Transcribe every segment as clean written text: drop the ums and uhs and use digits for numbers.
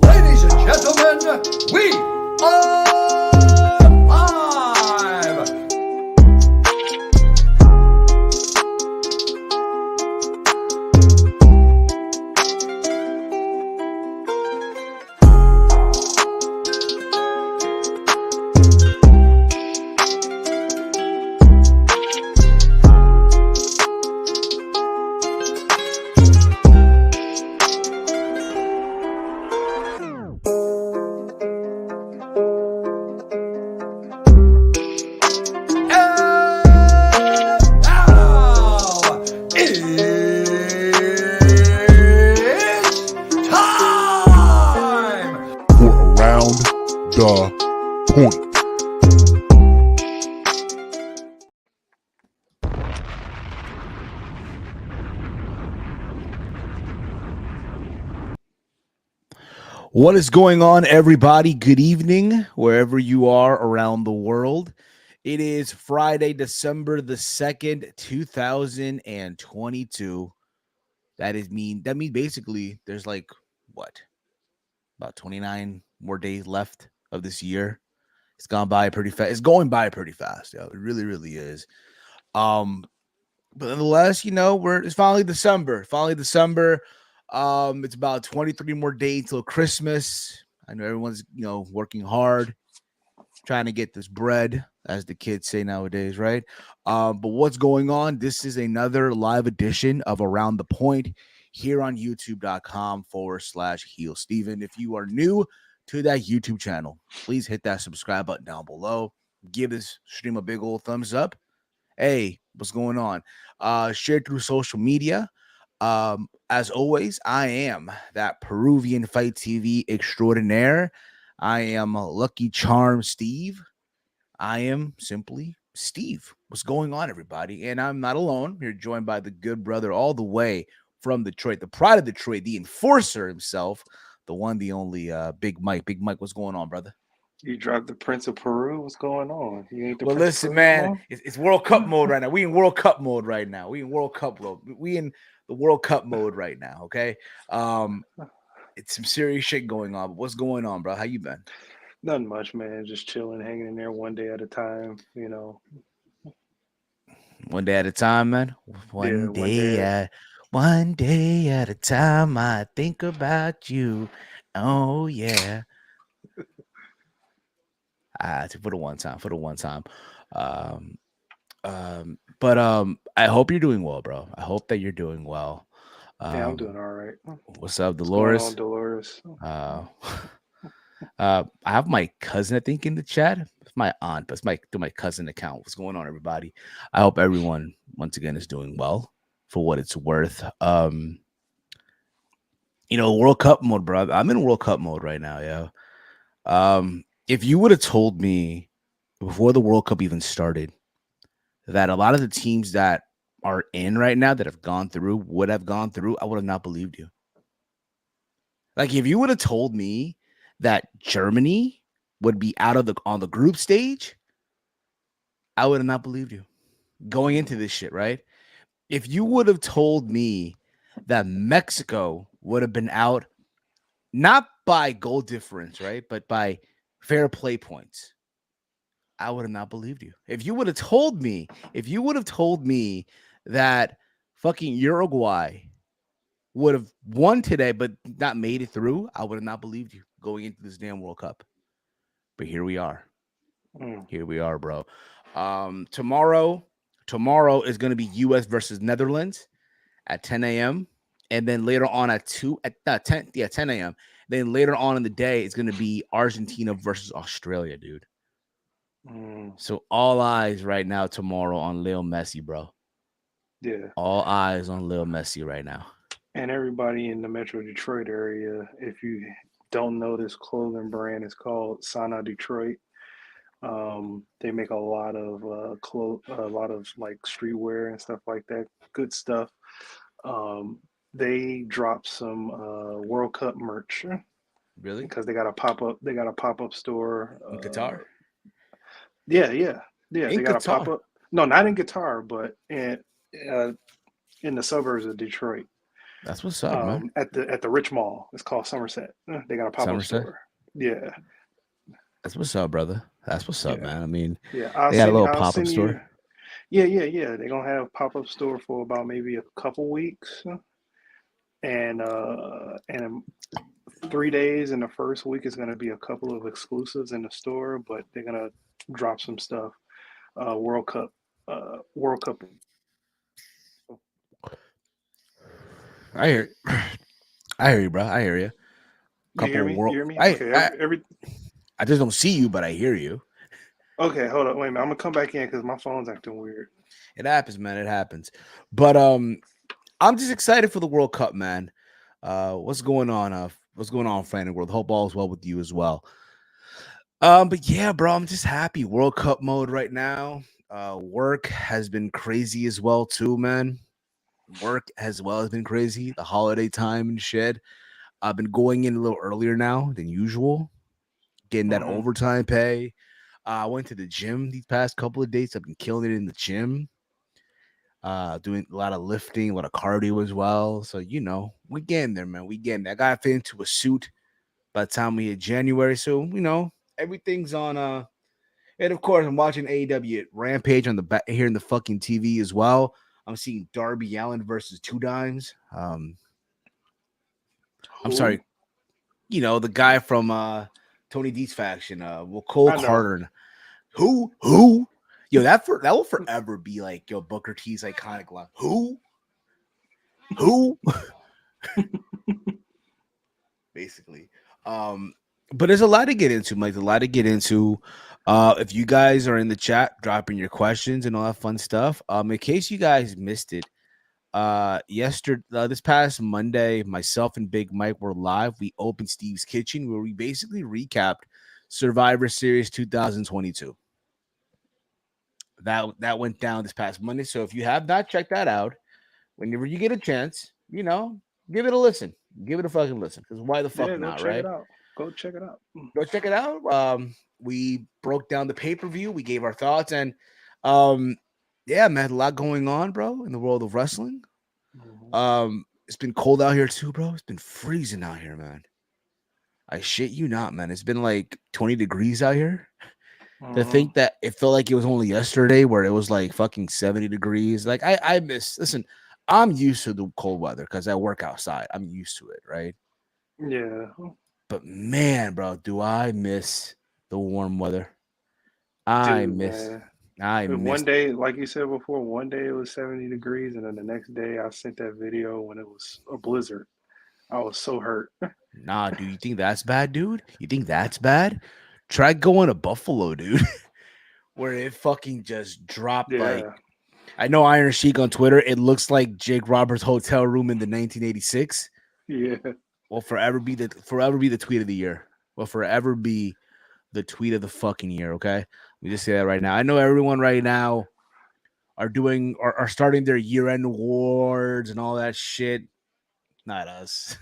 Ladies and gentlemen, we are live! Point. What is going on, everybody? Good evening, wherever you are around the world. It is Friday, December the 2nd, 2022. That means basically there's like what? About 29 more days left of this year. It's gone by pretty fast. It's going by pretty fast. Yeah, it really, really is. But nonetheless, it's finally December. It's about 23 more days till Christmas. I know everyone's, working hard, trying to get this bread, as the kids say nowadays, right? But what's going on? This is another live edition of Around the Point here on youtube.com/Heel Steven. If you are new to that YouTube channel, please hit that subscribe button down below. Give this stream a big old thumbs up. Hey, what's going on? Share through social media. As always, I am that Peruvian Fight TV extraordinaire. I am Lucky Charm Steve. I am simply Steve. What's going on, everybody? And I'm not alone. You're joined by the good brother all the way from Detroit, the pride of Detroit, the enforcer himself, the one, the only Big Mike. Big Mike, what's going on, brother? You dropped the Prince of Peru. What's going on? You ain't the Well, Prince listen, man, it's World Cup mode right now. We in World Cup mode right now. We in the World Cup mode right now. Okay, it's some serious shit going on. But what's going on, bro? How you been? Nothing much, man. Just chilling, hanging in there one day at a time. One day at a time, man. One day at a time. I think about you. Oh yeah. For the one time. But I hope you're doing well, bro. I hope that you're doing well. Yeah, I'm doing all right. What's up, Dolores? What's going on, Dolores? I have my cousin, I think, in the chat. It's my aunt, but it's my cousin account. What's going on, everybody? I hope everyone once again is doing well for what it's worth. World Cup mode, bro. I'm in World Cup mode right now, yeah. If you would have told me before the World Cup even started that a lot of the teams that are in right now that have gone through would have gone through, I would have not believed you. Like, if you would have told me that Germany would be on the group stage, I would have not believed you going into this shit, right? If you would have told me that Mexico would have been out, not by goal difference, right, but by fair play points, I would have not believed you. If you would have told me that fucking Uruguay would have won today but not made it through, I would have not believed you going into this damn World Cup. But here we are. Here we are, bro. Tomorrow is going to be U.S. versus Netherlands at 10 a.m. And then later on at 10 a.m. Then later on in the day, it's going to be Argentina versus Australia, dude. So all eyes right now tomorrow on Leo Messi, bro. Yeah. All eyes on Lil Messi right now. And everybody in the Metro Detroit area, if you don't know this clothing brand, is called Sana Detroit. They make a lot of like streetwear and stuff like that. Good stuff. Um, they dropped some World Cup merch Really? because they got a pop up. They got a pop up store. In Qatar? Yeah, yeah, yeah. In They got a pop Qatar. up. No, not in Qatar, but uh, in the suburbs of Detroit. That's what's up, man. At the Rich Mall. It's called Somerset. They got a pop up Somerset. store. Yeah, That's what's up, brother. That's what's up, yeah, man. I mean, yeah. they got a little I'll pop-up send you. store. Yeah, yeah, yeah. They're gonna have pop up store for about maybe a couple weeks, and 3 days in the first week is gonna be a couple of exclusives in the store, but they're gonna drop some stuff. World Cup, World Cup. I hear, I hear you, bro. I hear you. You hear Couple me? You world. hear me? I, Okay, I every I just don't see you, but I hear you. okay. Hold on, wait a minute. I'm gonna come back in because my phone's acting weird. It happens, man. It happens. But I'm just excited for the World Cup, man. What's going on? What's going on, fan of the world? Hope all is well with you as well. But yeah, bro, I'm just happy. World Cup mode right now. Work has been crazy as well, too, man. Work as well has been crazy. The holiday time and shit. I've been going in a little earlier now than usual, getting that Hmm. overtime pay. I went to the gym these past couple of days. I've been killing it in the gym, doing a lot of lifting, a lot of cardio as well. So, we getting there, man. We getting there. I got to fit into a suit by the time we hit January. So, everything's on. And of course, I'm watching AEW at Rampage on the back here in the fucking TV as well. I'm seeing Darby Allin versus Two Dimes. I'm Who? sorry, the guy from Tony D's faction, Cole I know. Carter. Who? Yo, that will forever be like Booker T's iconic line. Who? Basically. But there's a lot to get into, Mike. A lot to get into. If you guys are in the chat, dropping your questions and all that fun stuff. In case you guys missed it, this past Monday, myself and Big Mike were live. We opened Steve's Kitchen where we basically recapped Survivor Series 2022. That went down this past Monday. So if you have not checked that out, whenever you get a chance, give it a listen. Give it a fucking listen. Because why the fuck Yeah, go not, check it right? out. Go check it out. Go check it out. We broke down the pay-per-view. We gave our thoughts, and yeah, man, a lot going on, bro, in the world of wrestling. It's been cold out here too, bro. It's been freezing out here, man. I shit you not, man. It's been like 20 degrees out here. To Mm-hmm. think that it felt like it was only yesterday where it was like fucking 70 degrees. Like I miss. Listen, I'm used to the cold weather because I work outside. I'm used to it, right? Yeah. But man, bro, do I miss the warm weather? I Dude, miss. man. I One miss. day, like you said before, one day it was 70 degrees, and then the next day I sent that video when it was a blizzard. I was so hurt. Nah, dude. You think that's bad, dude? You think that's bad? Try going to Buffalo, dude, where it fucking just dropped like. Yeah, I know Iron Sheik on Twitter. It looks like Jake Roberts' hotel room in the 1986. yeah, Will forever be the tweet of the year. Will forever be the tweet of the fucking year. Okay, let me just say that right now. I know everyone right now are starting their year-end awards and all that shit. Not us.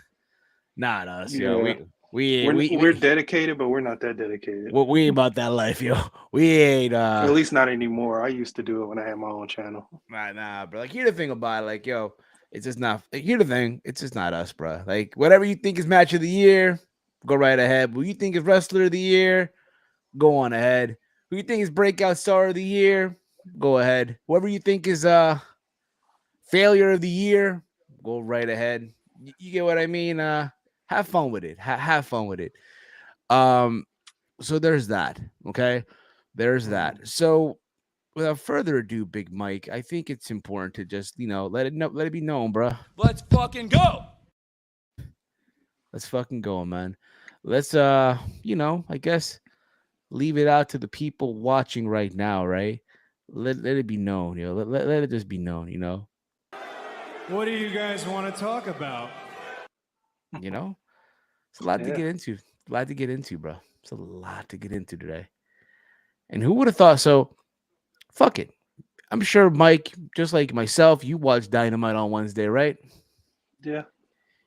Not us, yo. yeah. We're We dedicated, but we're not that dedicated. we ain't about that life, yo. We ain't At least not anymore. I used to do it when I had my own channel. nah, bro. Like, here's the thing about it, like, yo, it's just not. Like, here's the thing, it's just not us, bro. Like, whatever you think is match of the year, go right ahead. What you think is wrestler of the year, go on ahead. Who you think is breakout star of the year, go ahead. Whoever you think is failure of the year, go right ahead. You get what I mean? Have fun with it. Have fun with it. So there's that. Okay, there's that. So without further ado, Big Mike, I think it's important to just let it be known, bro. Let's fucking go. Let's fucking go, man. Let's I guess leave it out to the people watching right now, right? Let it be known, let it just be known, What do you guys want to talk about? You know, it's a lot to Yeah. get into. A lot to get into, bro. It's a lot to get into today. And who would have thought? So, fuck it. I'm sure Mike, just like myself, you watched Dynamite on Wednesday, right? Yeah.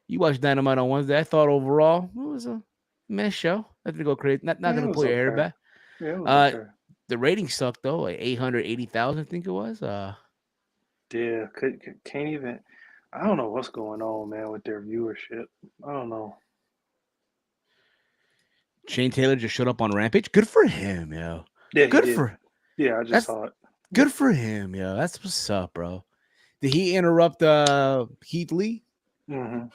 You watched Dynamite on Wednesday. I thought overall it was a meh show. Nothing to go crazy. Not Yeah, gonna it was pull your hair okay. back. Yeah, it was okay. The ratings sucked though, like 880,000, I think it was. Yeah, can't even. I don't know what's going on, man, with their viewership. I don't know. Shane Taylor just showed up on Rampage. Good for him, yo. Yeah, he Good did. for Yeah, I just that's saw it. good for him, yo. That's what's up, bro. Did he interrupt Heath Lee? Mm-hmm.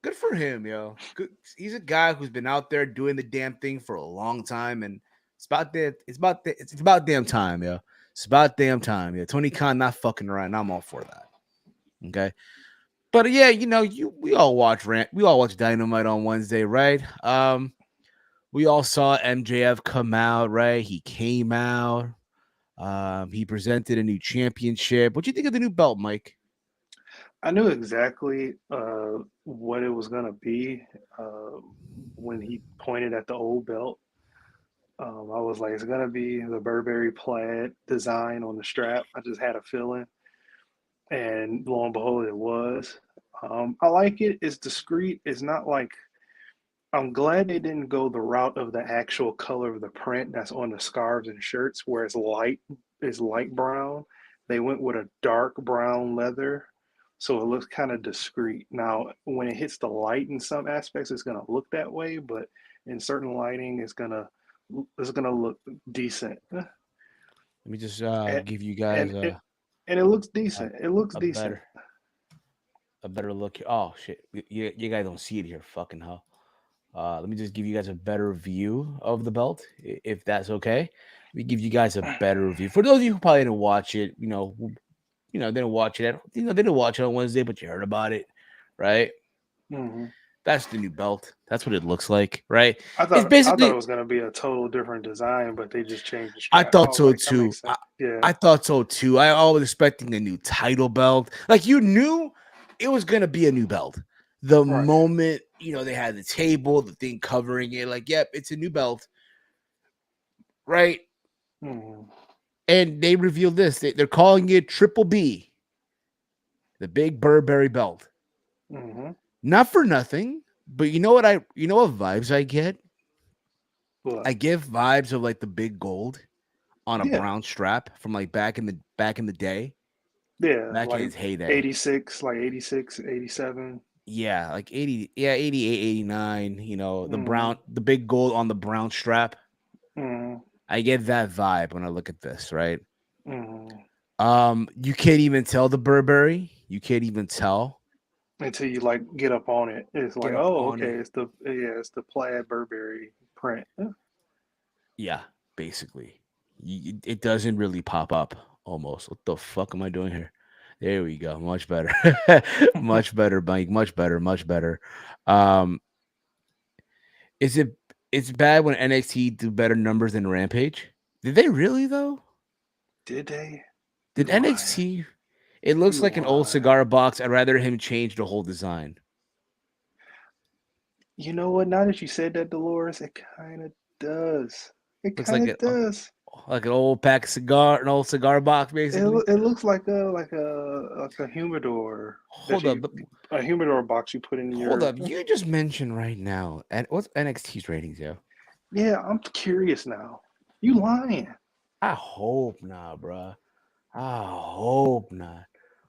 Good for him, yo. Good. He's a guy who's been out there doing the damn thing for a long time, and it's about damn time, yo. It's about damn time, yeah. Tony Khan not fucking around. I'm all for that. Okay. But yeah, we all watch Dynamite on Wednesday, right? We all saw MJF come out, right? He came out. He presented a new championship. What do you think of the new belt, Mike? I knew exactly what it was gonna be when he pointed at the old belt. I was like, it's gonna be the Burberry plaid design on the strap. I just had a feeling, and lo and behold, it was. I like it. It's discreet. It's not like I'm glad they didn't go the route of the actual color of the print that's on the scarves and shirts, where it's light brown. They went with a dark brown leather, so it looks kind of discreet. Now, when it hits the light in some aspects, it's gonna look that way, but in certain lighting, it's gonna look decent. Let me just And give you guys and it looks a, decent. It looks a decent. better look here. Oh shit, you guys don't see it here, fucking hell. Let me just give you guys a better view of the belt, if that's okay. Let me give you guys a better view. For those of you who probably didn't watch it, didn't watch it. They didn't watch it on Wednesday, but you heard about it, right? Hmm. That's the new belt. That's what it looks like, right? I It's thought it basically. was gonna be a total different design, but they just changed the I strap. I thought was so like, that too. makes sense. Yeah. I thought so too. I was expecting a new title belt. Like you knew it was gonna be a new belt. The Right. moment they had the table, the thing covering it, like, yep, it's a new belt, right? Hmm. And they revealed this. They're calling it Triple B, the big Burberry belt. Hmm. Not for nothing, but you know what vibes I get? But I give vibes of like the big gold on a yeah, brown strap from like back in the day, yeah, back in its heyday. 86, like 86, 87. Yeah, like 80, yeah, 88, 89, Mm-hmm. the big gold on the brown strap. Mm-hmm. I get that vibe when I look at this, right? Mm-hmm. You can't even tell the Burberry. You can't even tell. Until you like get up on it, it's Get like, up oh, on okay, it. it's the plaid Burberry print. Yeah. Yeah, basically. It doesn't really pop up almost. What the fuck am I doing here? There we go. Much better. Much better, Mike. Much better. Much better. Um, is it it's bad when NXT do better numbers than Rampage? Did they really though? Did they? Did You lying? NXT? It looks You like an old lying? cigar box. I'd rather him change the whole design. You know what? Now that you said that, Dolores, it kind of does. It Looks kind like of does. an old pack of cigar, an old cigar box, basically. It looks like a humidor that Hold up, you a humidor box you put in hold your. up. You just mentioned right now, and what's NXT's ratings, yo? Yeah, I'm curious now. You lying? I hope not, bruh. I hope not.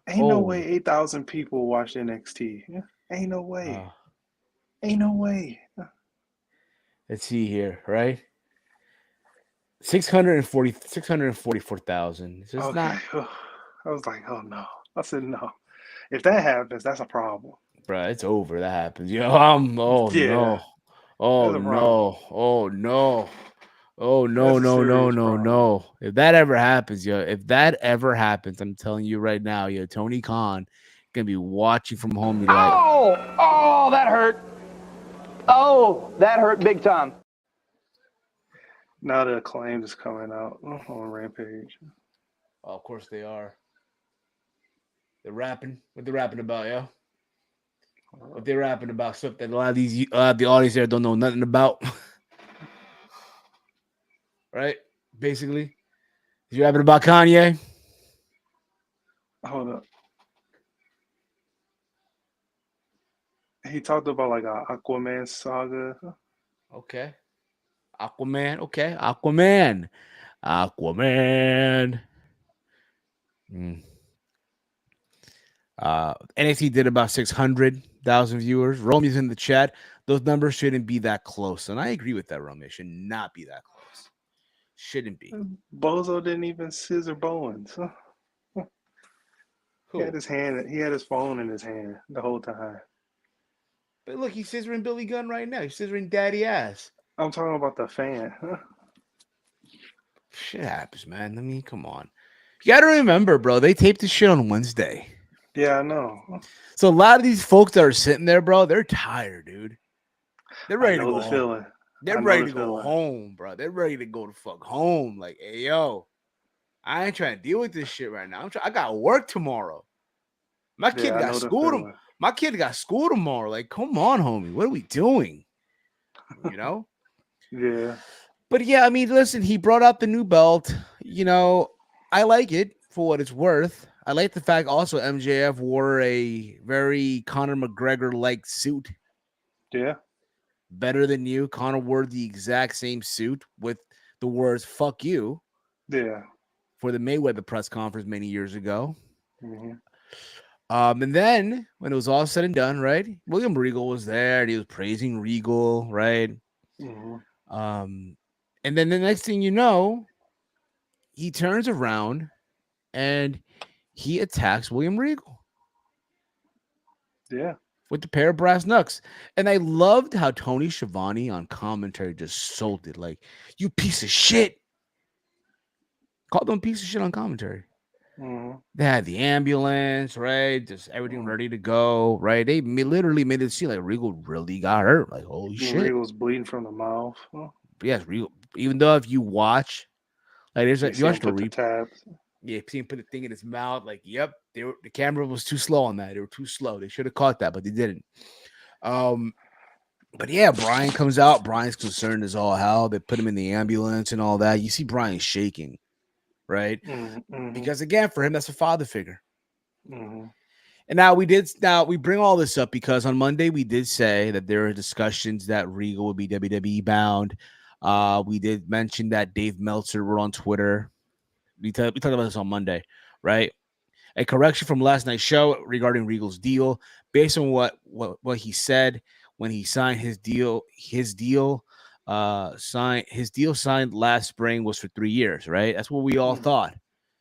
Ain't no way Holy. 8,000 people watch NXT. Yeah, ain't no way. Uh, Ain't no way. let's see here, right? 644,000. So it's Okay. not, I was like, oh no. I said no. If that happens, that's a problem. bruh. It's over. That happens. Oh Yeah, no. Oh that's a problem. no. Oh no. Oh no, That's a no, no, serious no, problem. no. If that ever happens, yo, if that ever happens, I'm telling you right now, yo, Tony Khan gonna be watching from home. Be like, Oh, that hurt. Oh, that hurt big time. Now the acclaim is coming out on Rampage. oh, of course they are. They're rapping. What they're rapping about, yo? What they're rapping about? Stuff that a lot of the audience there don't know nothing about. Right? Basically. You rapping about Kanye? Hold up. He talked about like a Aquaman saga. Okay. Aquaman. Okay. Aquaman. Aquaman. NXT did about 600,000 viewers. Romeo's in the chat. Those numbers shouldn't be that close. And I agree with that, Romeo. It should not be that close. Shouldn't be. Bozo didn't even scissor Bowens. He had his hand. He had his phone in his hand the whole time. But look, he's scissoring Billy Gunn right now. He's scissoring daddy ass. I'm talking about the fan. Shit happens, man. I mean, come on. You got to remember, bro, they taped this shit on Wednesday. Yeah, I know. So a lot of these folks that are sitting there, bro, they're tired, dude. They're ready to go home. Feeling. They're ready to go home, bro. They're ready to go to fuck home. Like, hey, yo, I ain't trying to deal with this shit right now. I got work tomorrow. My kid got school. My kid got school tomorrow. Like, come on, homie. What are we doing? You know? Yeah. But yeah, I mean, listen, he brought up the new belt. You know, I like it for what it's worth. I like the fact also MJF wore a very Conor McGregor-like suit. Yeah. Better than you. Conor wore the exact same suit with the words "fuck you." Yeah. For the Mayweather press conference many years ago. Mm-hmm. And then when it was all said and done, right? William Regal was there and he was praising Regal, right? Mm-hmm. And then the next thing you know, he turns around and he attacks William Regal. Yeah. With the pair of brass knucks. And I loved how Tony Schiavone on commentary just sold it. Like, you piece of shit. Called him a piece of shit on commentary. Mm-hmm. They had the ambulance, right? Just everything ready to go, right? They literally made it seem like Regal really got hurt. Like, holy shit. Regal's bleeding from the mouth. Yes, Regal. Even though if you watch, like, there's like, you watch the tabs. Yeah, see him put the thing in his mouth. Like, yep, the camera was too slow on that. They were too slow. They should have caught that, but they didn't. But yeah, Brian comes out. Brian's concerned as all hell. They put him in the ambulance and all that. You see Brian shaking, right? Mm-hmm. Because again, for him, that's a father figure. Mm-hmm. And now we bring all this up because on Monday we did say that there are discussions that Regal would be WWE bound. We did mention that Dave Meltzer wrote on Twitter. We talked about this on Monday, right? A correction from last night's show regarding Regal's deal, based on what he said when he signed his deal. His deal signed last spring was for 3 years, right? That's what we all thought.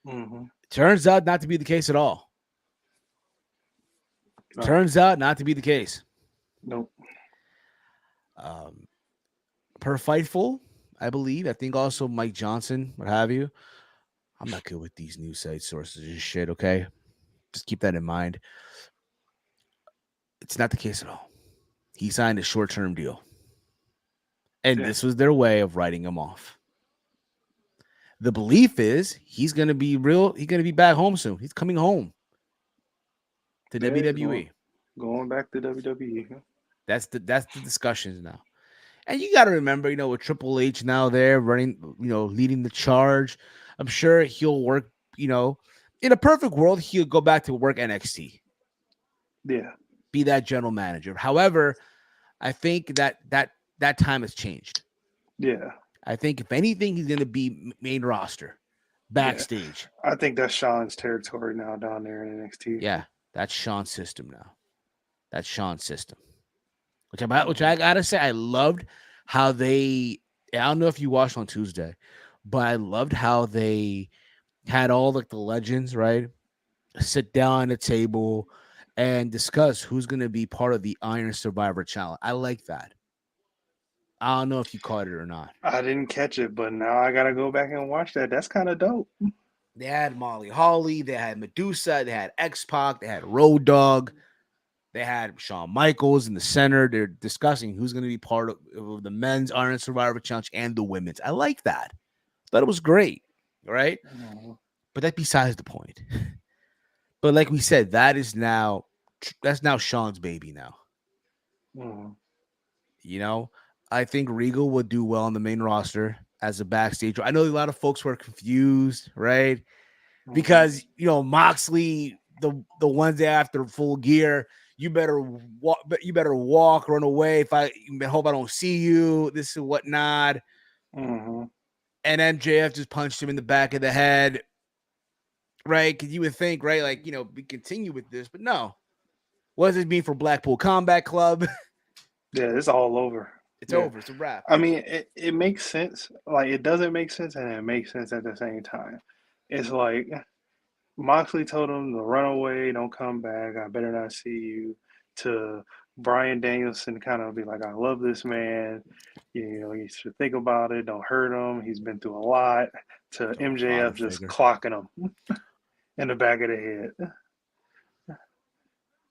Mm-hmm. Turns out not to be the case at all. No. Turns out not to be the case. Nope. Per Fightful, I believe. I think also Mike Johnson, what have you. I'm not good with these news site sources and shit, okay? Just keep that in mind. It's not the case at all. He signed a short-term deal. And this was their way of writing him off. The belief is he's going to be back home soon. He's coming home to WWE. Going back to WWE. That's the discussions now. And you got to remember, with Triple H now there running, leading the charge, I'm sure he'll work, in a perfect world, he'll go back to work NXT. Yeah. Be that general manager. However, I think that time has changed. Yeah. I think if anything, he's going to be main roster, backstage. Yeah. I think that's Sean's territory now down there in NXT. Yeah, that's Sean's system now. That's Sean's system. Which I gotta say, I loved how I don't know if you watched on Tuesday, but I loved how they had all like the legends, right? Sit down at a table and discuss who's gonna be part of the Iron Survivor Challenge. I like that. I don't know if you caught it or not. I didn't catch it, but now I gotta go back and watch that. That's kind of dope. They had Molly Holly, they had Medusa, they had X-Pac, they had Road Dogg. They had Shawn Michaels in the center. They're discussing who's going to be part of the men's Iron Survivor Challenge and the women's. I like that. Thought it was great. All right. Mm-hmm. But that's besides the point. But like we said, that's now Sean's baby now. Mhm. You know, I think Regal would do well on the main roster as a backstage. I know a lot of folks were confused, right? Mhm. Because Moxley, the Wednesday after Full Gear, you better walk, run away. If I hope I don't see you, this and whatnot. Mhm. And MJF just punched him in the back of the head, right? Because you would think, right, like we continue with this, but no. What does this mean for Blackpool Combat Club? Yeah, it's all over. It's Yeah. over. It's a wrap. I mean, it makes sense. Like, it doesn't make sense, and it makes sense at the same time. It's like Moxley told him to run away, don't come back. I better not see you. To Brian Danielson, kind of be like, I love this man. You should think about it. Don't hurt him. He's been through a lot. To Oh, father MJF just figure. clocking him in the back of the head.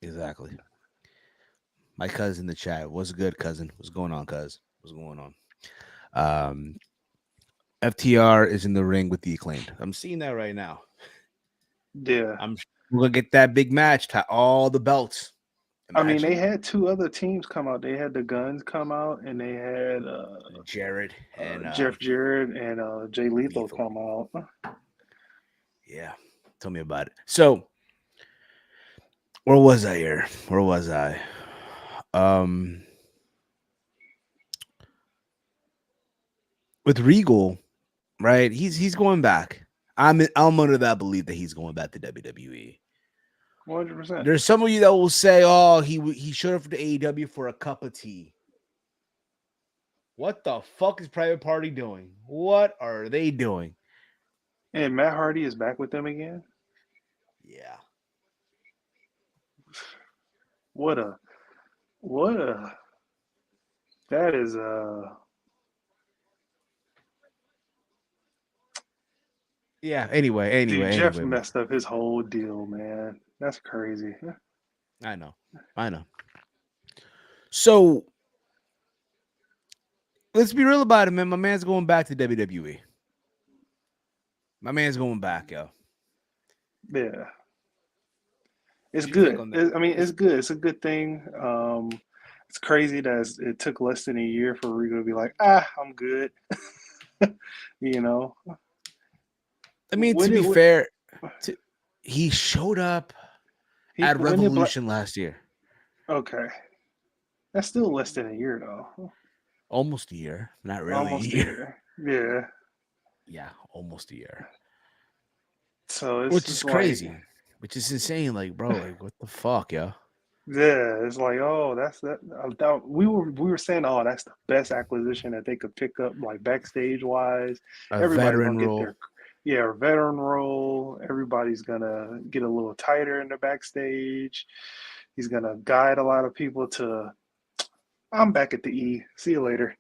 Exactly. My cousin in the chat. What's good, cousin? What's going on, cuz? What's going on? FTR is in the ring with the Acclaimed. I'm seeing that right now. Yeah. We're gonna get that big match. All the belts. I mean, they Imagine had two other teams come out. They had the Guns come out, and they had Jared and Jeff Jarrett and Jay Lethal Lethal. come out. Yeah, tell me about it. So, where was I here? Where was I? With Regal, right? He's going back. I'm under that belief that he's going back to WWE. 100%. There's some of you that will say, "Oh, he showed up for the AEW for a cup of tea." What the fuck is Private Party doing? What are they doing? And Matt Hardy is back with them again. Yeah. What a that is Yeah. Anyway. dude, Jeff messed up his whole deal, man. That's crazy. I know. So let's be real about it, man. My man's going back to WWE. My man's going back, yo. Yeah. It's What do you think good. on that? It's good. It's a good thing. It's crazy that it took less than a year for Regal to be like, I'm good. You know, I mean, to when be it fair, he showed up at when did Black? Revolution last year. Okay, that's still less than a year though. Almost a year. Not really Almost a year. Yeah. Yeah, almost a year. So it's Which is just like, crazy. Which is insane. Like, bro, like what the fuck, yo? yeah, it's like, oh, that's that. We were saying, oh, that's the best acquisition that they could pick up, like backstage wise. A Everybody's veteran gonna get role. their veteran role. Everybody's gonna get a little tighter in the backstage. He's gonna guide a lot of people to. I'm back at the E. See you later.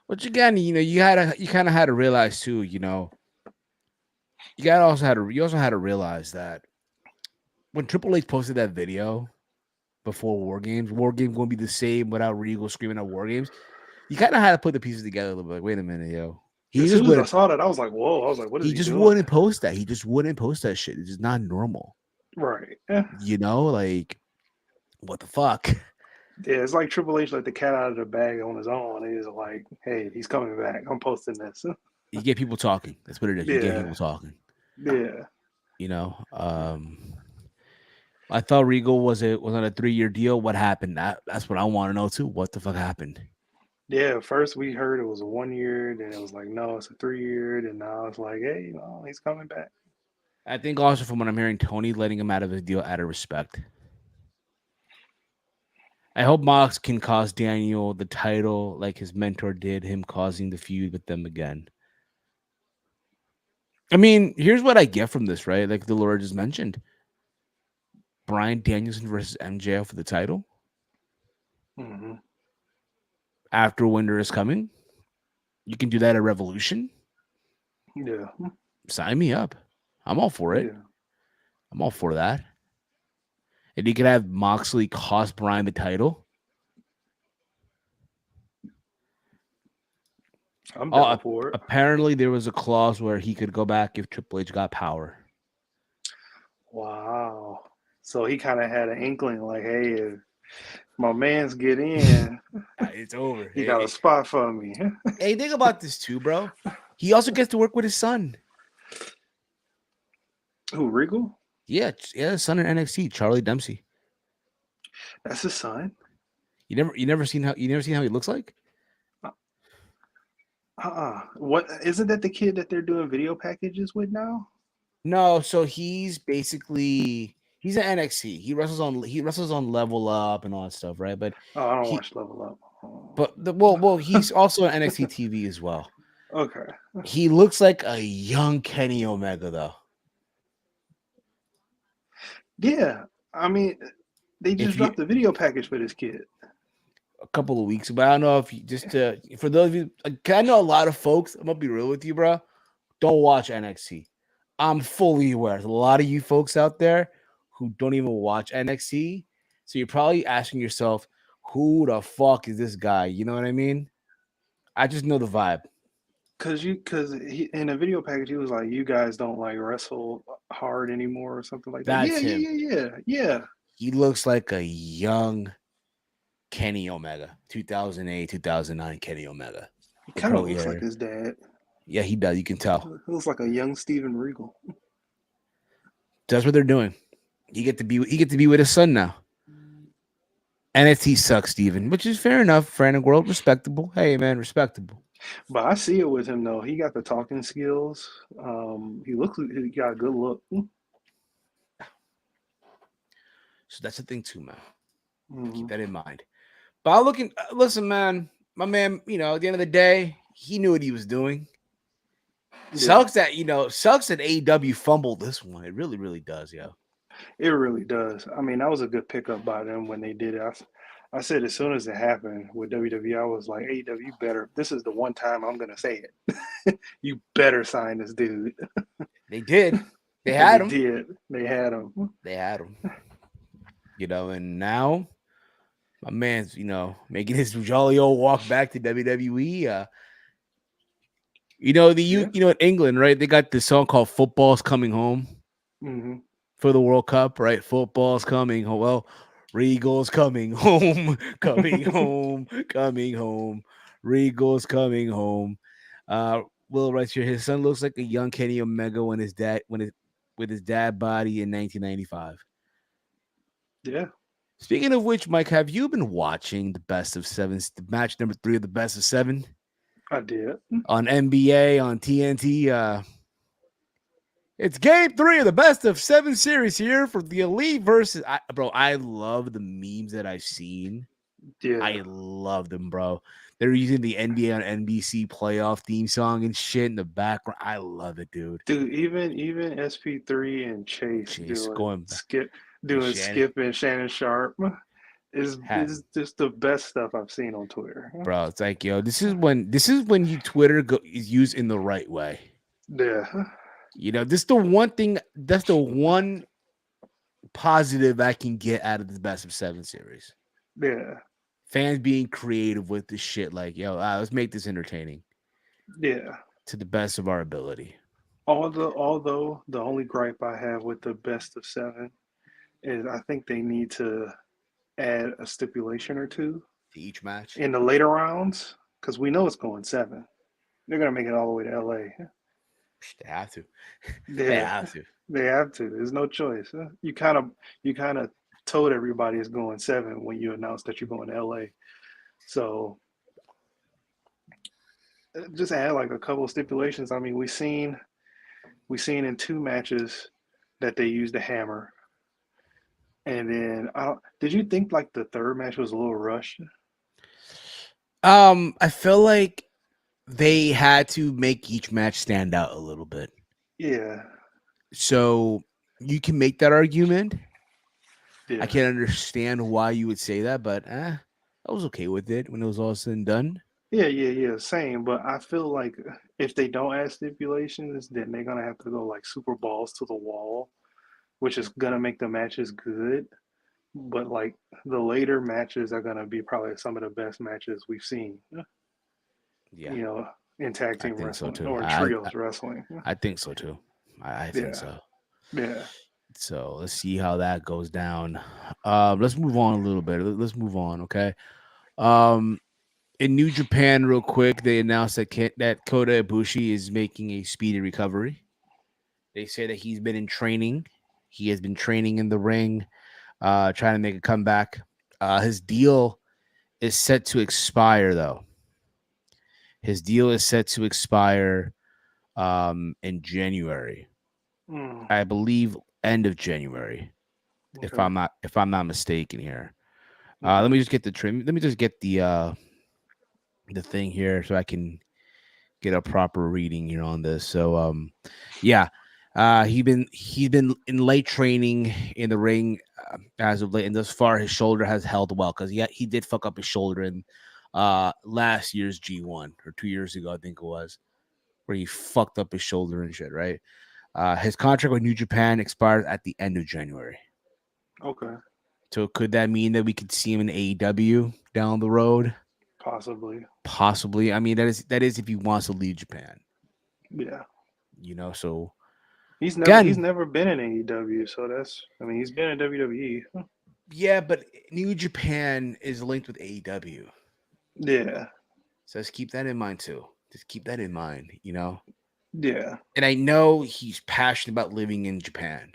Which again, you kind of had to realize too, you also had to realize that when Triple H posted that video before War Games gonna be the same without Regal screaming at War Games. You kind of had to put the pieces together a little bit. Like, wait a minute, yo. As soon as I saw that, I was like, whoa. I was like, what is he just doing? wouldn't post that. He just wouldn't post that shit. It's just not normal. Right. Like, what the fuck? Yeah, it's like Triple H let the cat out of the bag on his own. He's like, hey, he's coming back. I'm posting this. You get people talking. That's what it is. You get people talking. Yeah. I thought Regal was on a 3-year deal. What happened? That's what I want to know too. What the fuck happened? Yeah, first we heard it was a 1 year, then it was like, no, it's a 3 year, and now it's like, hey, he's coming back. I think also from what I'm hearing, Tony letting him out of his deal out of respect. I hope Mox can cost Daniel the title like his mentor did, him causing the feud with them again. I mean, here's what I get from this, right? Like the Lord just mentioned. Bryan Danielson versus MJF for the title. Mm-hmm. After Winter is coming. You can do that at Revolution. Yeah. Sign me up. I'm all for it. Yeah. I'm all for that. And you could have Moxley cost Bryan the title. I'm down for it. Apparently, there was a clause where he could go back if Triple H got power. Wow. So he kind of had an inkling, like, hey, if my man's get in, It's over. he got a spot for me. Hey, think about this too, bro. He also gets to work with his son. Who, Regal? Yeah, his son in NXT, Charlie Dempsey. That's his son. You never seen how he looks like? What isn't that the kid that they're doing video packages with now? No, so he's basically he's an NXT. He wrestles on Level Up and all that stuff, right? But Oh, I don't he watch Level Up. Oh. but well he's also on NXT TV as well. Okay. He looks like a young Kenny Omega though. Yeah. I mean, they just If you dropped a video package for this kid. a couple of weeks, but I don't know if you just for those of you, I know a lot of folks. I'm gonna be real with you, bro. Don't watch NXT. I'm fully aware. There's a lot of you folks out there who don't even watch NXT. So you're probably asking yourself, who the fuck is this guy? You know what I mean? I just know the vibe. Cause he in a video package he was like, you guys don't like wrestle hard anymore or something like that. That's Yeah, him. yeah. He looks like a young Kenny Omega, 2008, 2009 Kenny Omega. He The kind of curly looks hair. like his dad. Yeah, he does. You can tell. He looks like a young Steven Regal. That's what they're doing. He get to be with his son now. NXT sucks, Steven, which is fair enough. Frantic World, respectable. Hey man, respectable. But I see it with him though. He got the talking skills. He got a good look. So that's the thing too, man. Mhm. Keep that in mind. But listen, man, my man, at the end of the day, he knew what he was doing. Yeah. Sucks that AEW fumbled this one. It really, really does, yo. It really does. I mean, that was a good pickup by them when they did it. I said as soon as it happened with WWE, I was like, AEW, better. This is the one time I'm gonna say it. You better sign this dude. They did. They had him. They had him. They had him. And now my man's, making his jolly old walk back to WWE. In England, right? They got this song called "Football's Coming Home" for the World Cup, right? Football's coming home. Well, Regal's coming home, coming home, coming home. Regal's coming home. Will writes here, his son looks like a young Kenny Omega with his dad body in 1995. Yeah. Speaking of which, Mike, have you been watching the Best of Seven, the match number 3 of the Best of 7? I did. On NBA, on TNT. It's game 3 of the Best of 7 series here for the Elite versus. I love the memes that I've seen. Yeah. I love them, bro. They're using the NBA on NBC playoff theme song and shit in the background. I love it, dude. Dude, even SP3 and Chase doing Skip and Shannon Sharp is just the best stuff I've seen on Twitter. Bro, it's like, yo, this is when you Twitter is used in the right way. Yeah. This is the one thing. That's the one positive I can get out of the Best of 7 series. Yeah. Fans being creative with this shit, like, yo, let's make this entertaining. Yeah. To the best of our ability. Although the only gripe I have with the Best of 7 is I think they need to add a stipulation or two to each match in the later rounds, because we know it's going 7. They're gonna make it all the way to LA. They have to. Yeah, they have to. There's no choice. You kind of told everybody it's going 7 when you announced that you're going to LA. So just add like a couple of stipulations. I mean, we seen in 2 matches that they used a hammer. And then did you think like the 3rd match was a little rushed? I feel like they had to make each match stand out a little bit. Yeah. So you can make that argument. Yeah. I can't understand why you would say that, but I was okay with it when it was all said and done. Yeah. Same. But I feel like if they don't add stipulations, then they're gonna have to go like super balls to the wall, which is gonna make the matches good. But like the later matches are gonna be probably some of the best matches we've seen. Yeah. In tag team wrestling or trios wrestling. I think so too. I think so. Yeah. So let's see how that goes down. Let's move on a little bit. Let's move on, okay? Um, in New Japan, real quick, they announced that Kota Ibushi is making a speedy recovery. They say that he's been in training. He has been training in the ring, trying to make a comeback. His deal is set to expire, though. His deal is set to expire in January. Mm, I believe end of January, if okay. I'm not mistaken here. Okay. Let me just get the trim. Let me just get the thing here so I can get a proper reading here on this. So yeah, he's been in late training in the ring as of late, and thus far his shoulder has held well because he did fuck up his shoulder in last year's G1 or 2 years ago, I think it was, where he fucked up his shoulder and shit, right? His contract with New Japan expires at the end of January. Okay. So could that mean that we could see him in AEW down the road? Possibly. Possibly. I mean, that is if he wants to leave Japan. Yeah. So He's again, never been in AEW, so he's been in WWE. yeah, but New Japan is linked with AEW. Yeah. So let's keep that in mind too. Just keep that in mind, Yeah. And I know he's passionate about living in Japan.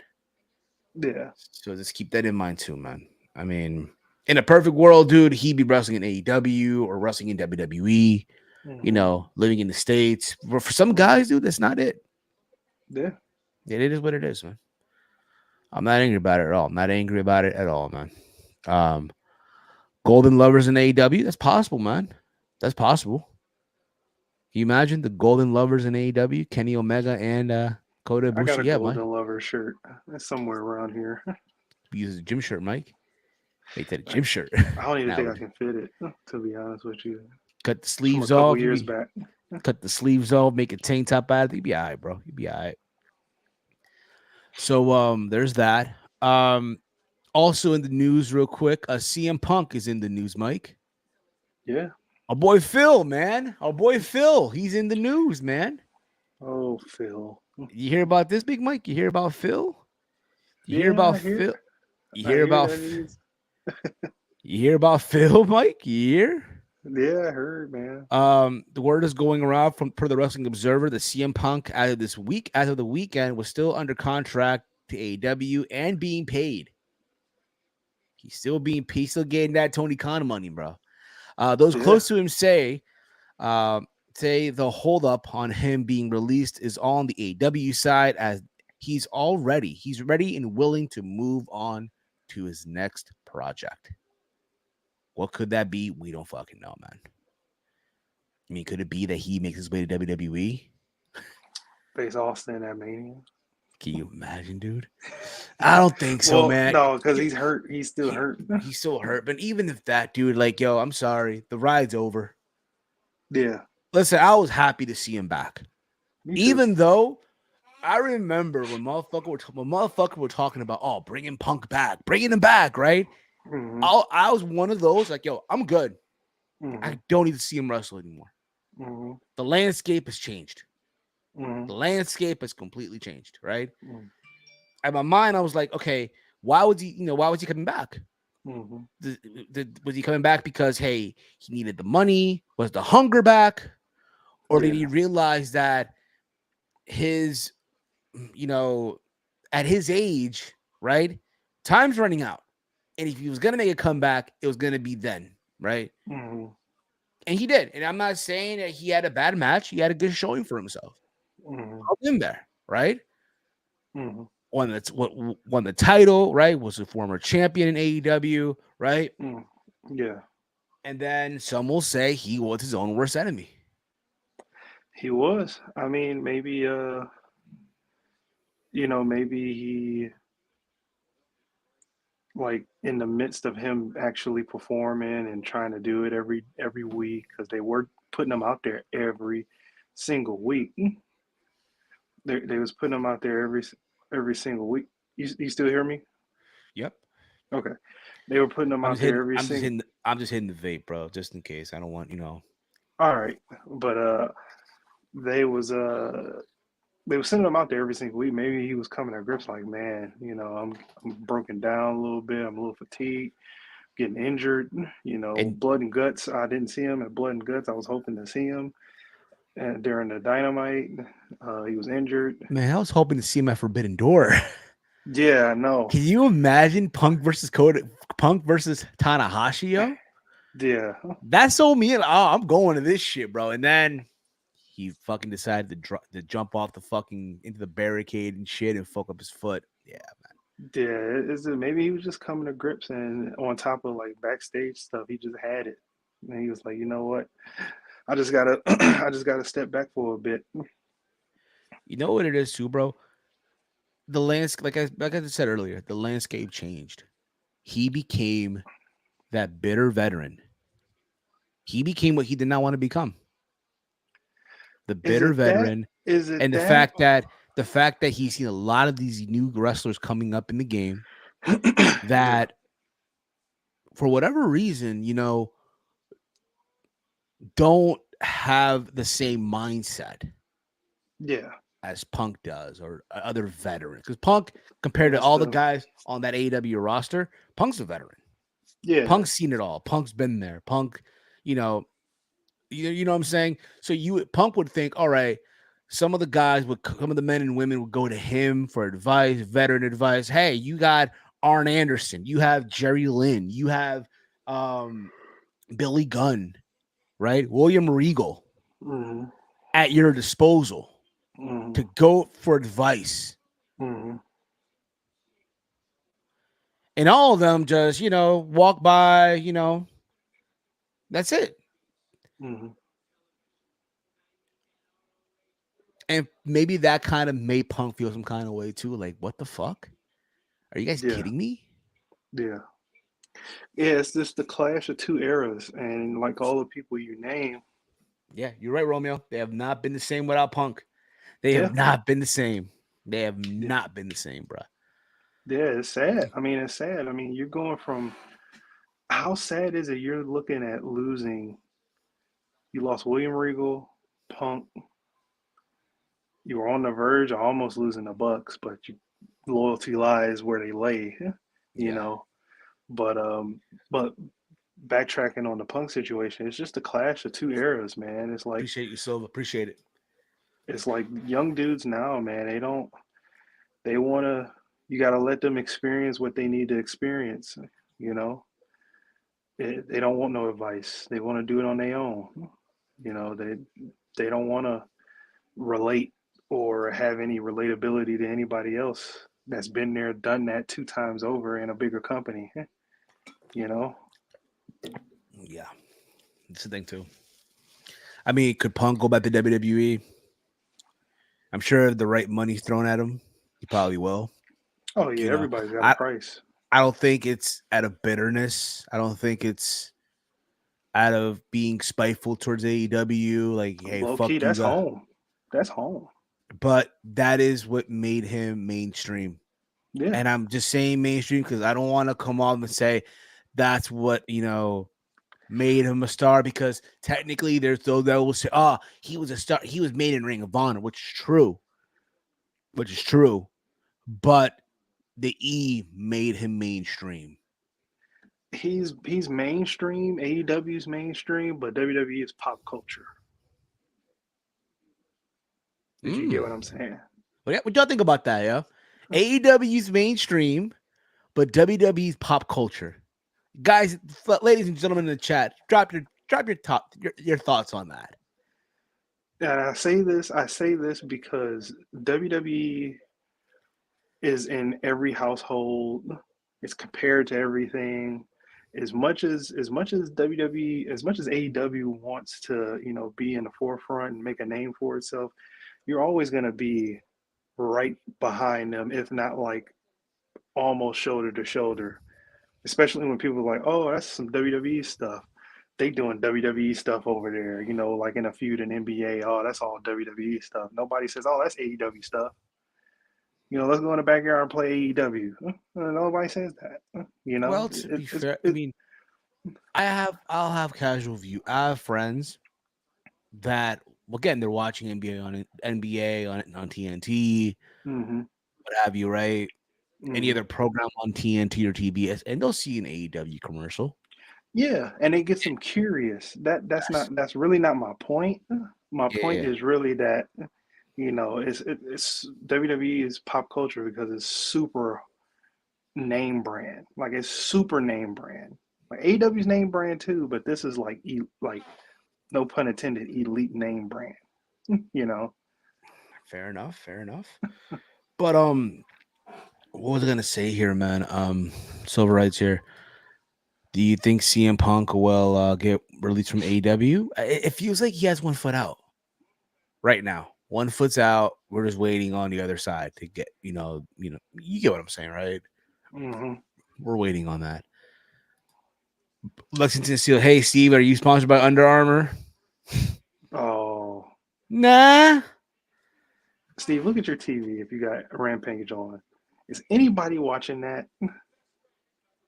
Yeah. So just keep that in mind too, man. I mean, in a perfect world, dude, he'd be wrestling in AEW or wrestling in WWE, Mm-hmm. living in the States. But for some guys, dude, that's not it. Yeah. It is what it is, man. I'm not angry about it at all. I'm not angry about it at all, man. Golden Lovers in AEW, that's possible, man. That's possible. Can you imagine the Golden Lovers in AEW? Kenny Omega and Kota I got Ibushi? a Yeah, Mike. Golden Lover shirt. It's somewhere around here. Use a gym shirt, Mike. Make that a I, gym shirt. I don't even Now think I can fit it, to be honest with you. cut the From a sleeves couple off. years back. Cut the sleeves off. Make a tank top out of it. You'll be all right, bro. You'll be all right. So there's that. Also in the news, real quick, CM Punk is in the news, Mike. Yeah. Our boy Phil, man. Our boy Phil. He's in the news, man. Oh, Phil. You hear about this, Big Mike? You hear about Phil? You hear Yeah, about Phil? You I hear hear about that he's. you hear about Phil, Mike? You hear? Yeah, I heard, man. The word is going around from per the Wrestling Observer that CM Punk as of the weekend was still under contract to AEW and being paid. He's still getting that Tony Khan money, bro. Those Yeah. close to him say the holdup on him being released is on the AEW side, as he's ready and willing to move on to his next project. What could that be? We don't fucking know, man. I mean, could it be that he makes his way to WWE? Face Austin at Mania. Can you imagine, dude? I don't think so, man. No, because he's hurt. He's still hurt. He's still hurt. But even if that, dude, I'm sorry. The ride's over. Yeah. Listen, I was happy to see him back. Me too. Even though I remember when motherfucker were talking about, bringing Punk back, bringing him back, right? Mm-hmm. I was one of those, I'm good. Mm-hmm. I don't need to see him wrestle anymore. Mm-hmm. The landscape has changed. Mm-hmm. The landscape has completely changed, right? Mm-hmm. In my mind, I was like, okay, why was he coming back? Mm-hmm. Was he coming back because, hey, he needed the money? Was the hunger back? Or did he realize that his, at his age, right? Time's running out. And if he was going to make a comeback, it was going to be then, right? Mm-hmm. And he did. And I'm not saying that he had a bad match. He had a good showing for himself. Mm-hmm. In there, right? Mm-hmm. Won the title, right? Was a former champion in AEW, right? Mm-hmm. Yeah. And then some will say he was his own worst enemy. He was. I mean, maybe maybe he, like, in the midst of him actually performing and trying to do it every week, because they were putting him out there every single week. They was putting him out there every single week. You still hear me? Yep. Okay. They were putting him out there every single. I'm just hitting the vape, bro, just in case. I don't want, All right, but they was they were sending him out there every single week. Maybe he was coming to grips like, man, I'm broken down a little bit. I'm a little fatigued, getting injured. And Blood and guts. I didn't see him at Blood and Guts. I was hoping to see him during the Dynamite. He was injured. man, I was hoping to see him at Forbidden Door. Yeah, I know. Can you imagine Punk versus Tanahashi, yo? Yeah, That's so me. And I'm going to this shit, bro. And then he fucking decided to jump off the fucking into the barricade and shit and fuck up his foot. Yeah, yeah. Maybe he was just coming to grips, and on top of like backstage stuff, he just had it. And he was like, you know what? I just gotta, I just gotta step back for a bit. you know what it is too, bro. The landscape, like I said earlier, the landscape changed. He became that bitter veteran. He became what he did not want to become. The bitter veteran. Is it And that? the fact that he's seen a lot of these new wrestlers coming up in the game that for whatever reason, don't have the same mindset Yeah, as Punk does or other veterans. Because Punk, compared to all the guys on that AEW roster, Punk's a veteran. yeah. Punk's seen it all. Punk's been there. Punk, you know what I'm saying? So Punk would think, all right, some of the men and women would go to him for advice, veteran advice. Hey, you got Arn Anderson, you have Jerry Lynn, you have Billy Gunn, right? William Regal Mm-hmm. at your disposal Mm-hmm. to go for advice. Mm-hmm. And all of them just, walk by, that's it. Mm-hmm. And maybe that kind of made Punk feel some kind of way too. Like, what the fuck? Are you guys Yeah, kidding me? yeah. Yeah, it's just the clash of two eras, and like all the people you name, Yeah, you're right, Romeo. They have not been the same without Punk. They have yeah, not been the same. They have yeah, not been the same, bro. yeah, it's sad. I mean, it's sad. I mean, you're going from how sad is it? You're looking at losing. You lost William Regal, Punk. You were on the verge of almost losing the Bucks, but loyalty lies where they lay, you Yeah. know. But backtracking on the Punk situation, it's just a clash of two eras, man. Appreciate you, Silva. Appreciate it. It's like young dudes now, man. They want to. You got to let them experience what they need to experience. You know, they don't want no advice. They want to do it on their own. They don't want to relate or have any relatability to anybody else that's been there, done that two times over in a bigger company. You know, Yeah. That's the thing, too. I mean, could Punk go back to WWE? I'm sure if the right money's thrown at him, he probably will. oh yeah, You know, everybody's got a I, price. I don't think it's out of bitterness. I don't think it's out of being spiteful towards AEW. Like, hey, Low fuck key, you that's guys. home. That's home. But that is what made him mainstream. Yeah, And I'm just saying mainstream because I don't want to come off and say that's what, made him a star, because technically there's those that will say, oh, he was a star. He was made in Ring of Honor, which is true. But the E made him mainstream. he's mainstream. AEW's mainstream, but WWE is pop culture. Did you get what I'm saying? What y'all think about that, yeah? AEW's mainstream, but WWE's pop culture. Guys, ladies and gentlemen in the chat, drop your thoughts on that. And I say this because WWE is in every household. It's compared to everything. As much as WWE, as much as AEW wants to, be in the forefront and make a name for itself, you're always going to be right behind them, if not like almost shoulder to shoulder. Especially when people are like, "Oh, that's some WWE stuff." They doing WWE stuff over there, like in a feud in NBA. Oh, that's all WWE stuff. Nobody says, "Oh, that's AEW stuff." Let's go in the backyard and play AEW. Nobody says that. Well, to be fair, I mean, I'll have casual view. I have friends that again, they're watching NBA on TNT, Mm-hmm. what have you, right? Any Mm-hmm. other program on TNT or TBS, and they'll see an AEW commercial. Yeah, and it gets them curious. That's really not my point. My point Yeah, is really that it's WWE is pop culture because it's super name brand. Like it's super name brand. Like AEW's name brand too, but this is like like no pun intended, elite name brand. You know. fair enough, fair enough. But what was I gonna say here, man? Silver Rights here. Do you think CM Punk will get released from AEW? It feels like he has one foot out right now. One foot's out. We're just waiting on the other side to get, you get what I'm saying, right? Hmm. We're waiting on that. Lexington Steel. Hey, Steve, are you sponsored by Under Armour? Oh, Nah. Steve, look at your TV if you got Rampage on. Is anybody watching that?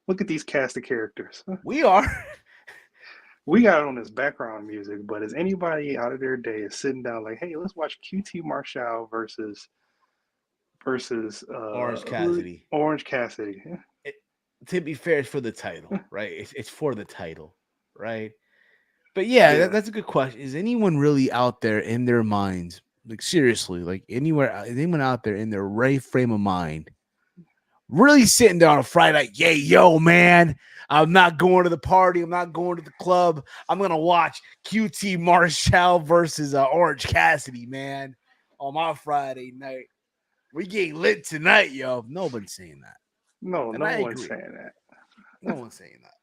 Look at these cast of characters. We are. We got it on this background music, but is anybody out of their day is sitting down like, hey, let's watch QT Marshall versus Orange Cassidy. Orange Cassidy. To be fair, it's for the title, right? It's for the title, right? But yeah, Yeah. that's a good question. Is anyone really out there in their minds, like seriously, like is anyone out there in their right frame of mind, really sitting there on a Friday night? Yeah, yo, man, I'm not going to the party. I'm not going to the club. I'm gonna watch QT Marshall versus Orange Cassidy, man, on my Friday night. We getting lit tonight, yo. Nobody's saying that. No And I one's agree. saying that. No one's saying that.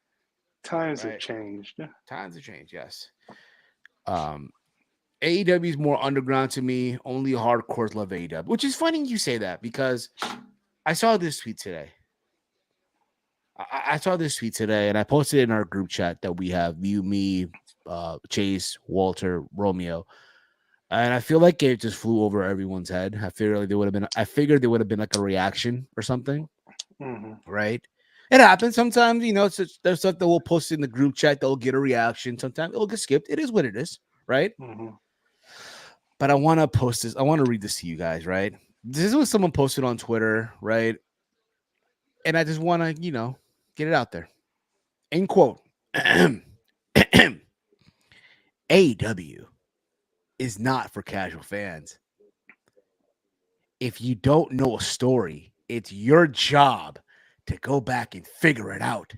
Times have Right. changed. Times have changed, yes. AEW is more underground to me. Only hardcores love AEW, which is funny you say that because I saw this tweet today. I saw this tweet today, and I posted it in our group chat that we have you, me, Chase, Walter, Romeo, and I feel like it just flew over everyone's head. I figured there would have been like a reaction or something, Hmm. right? It happens sometimes. There's stuff that we'll post in the group chat that will get a reaction. Sometimes it'll get skipped. It is what it is, right? Hmm. But I want to post this. I want to read this to you guys, right? This is what someone posted on Twitter, right? And I just want to, get it out there. End quote. AEW is not for casual fans. If you don't know a story, it's your job to go back and figure it out.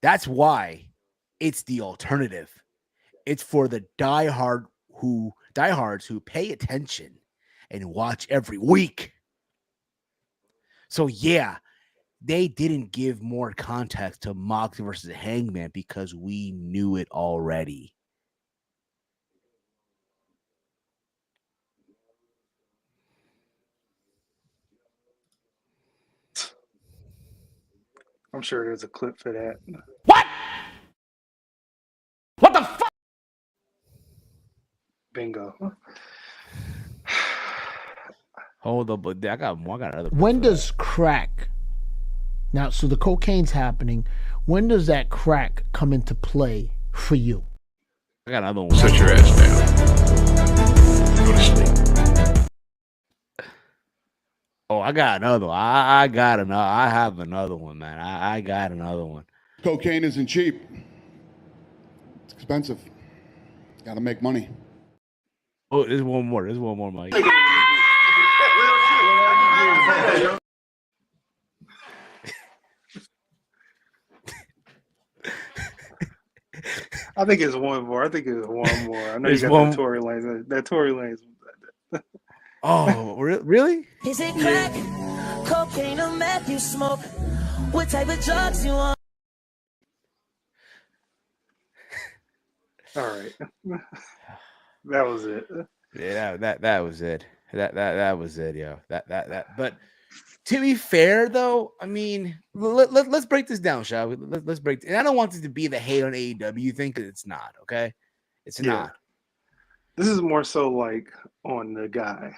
That's why it's the alternative. It's for the diehards who pay attention and watch every week. So yeah, they didn't give more context to Moxley versus Hangman because we knew it already. I'm sure there's a clip for that. What? What the fuck? Bingo. Hold up, but I got another. When does crack? Now, so the cocaine's happening. When does that crack come into play for you? I got another one. Sit your ass down. Go to sleep. Oh, I got another one. I got another. I have another one, man. I got another one. Cocaine isn't cheap. It's expensive. Gotta make money. Oh, there's one more. There's one more, Mike. I think it's one more. I know There's you got one- that Tory Lanez. That Tory Lanez. Oh, really? Is it crack, cocaine, or meth you smoke? What type of drugs you on? All right. That was it. Yeah, that was it. That was it, yo. That. But to be fair, though, I mean, let's break this down, shall we? Let's break. And I don't want this to be the hate on AEW thing because it's not. Okay, it's Yeah. not. This is more so like on the guy.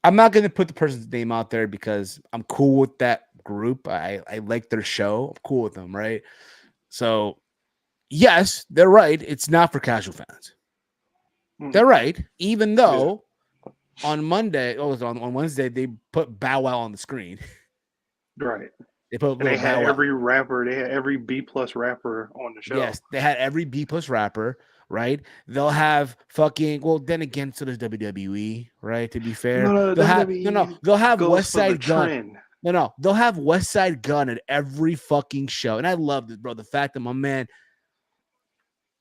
I'm not going to put the person's name out there because I'm cool with that group. I like their show. I'm cool with them, right? So, yes, they're right. It's not for casual fans. They're right. Even though on Monday, on Wednesday, they put Bow Wow on the screen. Right. They put And they had Bow Wow. every rapper. They had every B+ rapper on the show. Yes, they had every B+ rapper, right? They'll have fucking. Well, then again, so does WWE, right? To be fair, No, they'll have WWE they'll have goes West for the Side Gun. trend. No, they'll have West Side Gun at every fucking show, and I love this, bro. The fact that my man,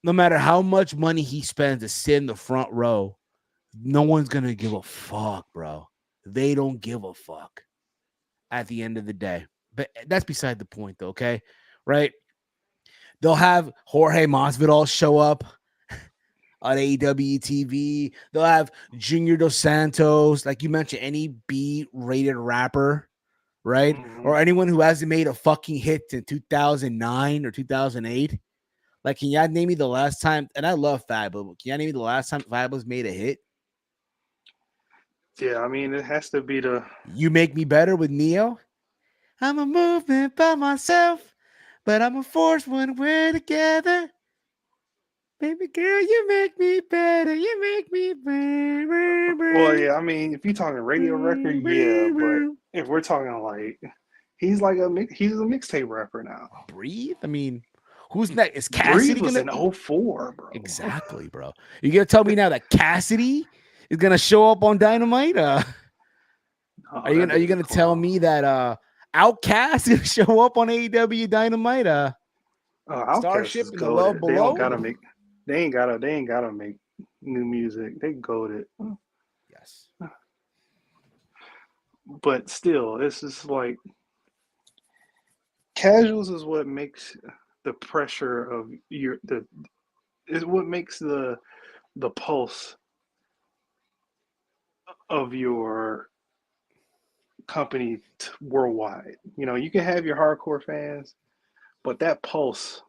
no matter how much money he spends to sit in the front row, no one's gonna give a fuck, bro. They don't give a fuck at the end of the day. But that's beside the point, though. Okay, right? They'll have Jorge Masvidal show up on AEW TV. They'll have Junior Dos Santos, like you mentioned, any B-rated rapper, right? Mhm. Or anyone who hasn't made a fucking hit in 2009 or 2008. Like, can y'all name me the last time? And I love Fabo, but can y'all name me the last time Fabo's made a hit? Yeah, I mean, it has to be the. You Make Me Better with Neo. I'm a movement by myself, but I'm a force when we're together. Baby girl, you make me better. You make me better. Well, yeah, I mean, if you're talking radio record, yeah, but if we're talking like, he's a mixtape rapper now. Breathe. I mean, who's next? Is Breathe Cassidy was gonna? in 04, bro. Exactly, bro. You gonna tell me now that Cassidy is gonna show up on Dynamite? Are you gonna tell me that Outkast is gonna show up on AEW Dynamite? Outkast Starship is and the Love goated. They Below. don't gotta make. They ain't gotta make new music. They goated. Yes. But still, it's just like casuals is what makes the pressure of is what makes the pulse of your company worldwide. You know, you can have your hardcore fans, but that pulse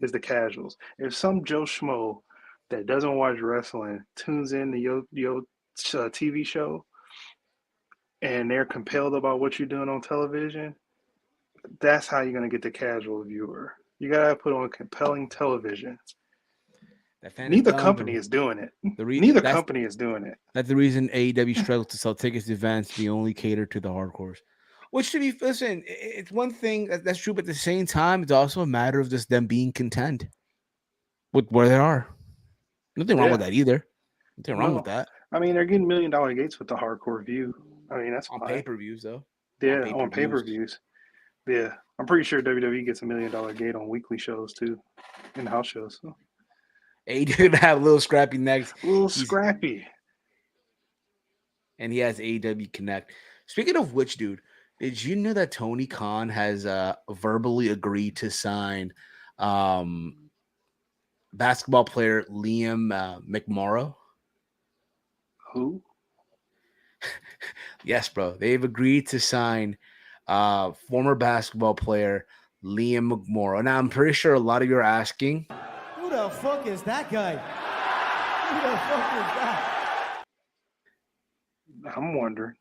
is the casuals. If some Joe Schmo that doesn't watch wrestling tunes in to your TV show and they're compelled about what you're doing on television, that's how you're going to get the casual viewer. You got to put on compelling television. Neither company is doing it. Neither company is doing it. That's the reason AEW struggles to sell tickets to events. They only cater to the hardcores. Which, to be listen, it's one thing that's true, but at the same time, it's also a matter of just them being content with where they are. Nothing wrong with that either. Nothing wrong with that. I mean, they're getting $1 million gates with the hardcore view. I mean, that's on fine. pay-per-views, though. Yeah, on pay-per-views. Yeah, I'm pretty sure WWE gets $1 million gate on weekly shows too, in house shows. So. AEW have a little scrappy next. Scrappy. And he has AEW Connect. Speaking of which, dude, did you know that Tony Khan has verbally agreed to sign basketball player Liam McMorrow? Who? Yes, bro. They've agreed to sign former basketball player Liam McMorrow. Now, I'm pretty sure a lot of you are asking, who the fuck is that guy? Who the fuck is that? I'm wondering.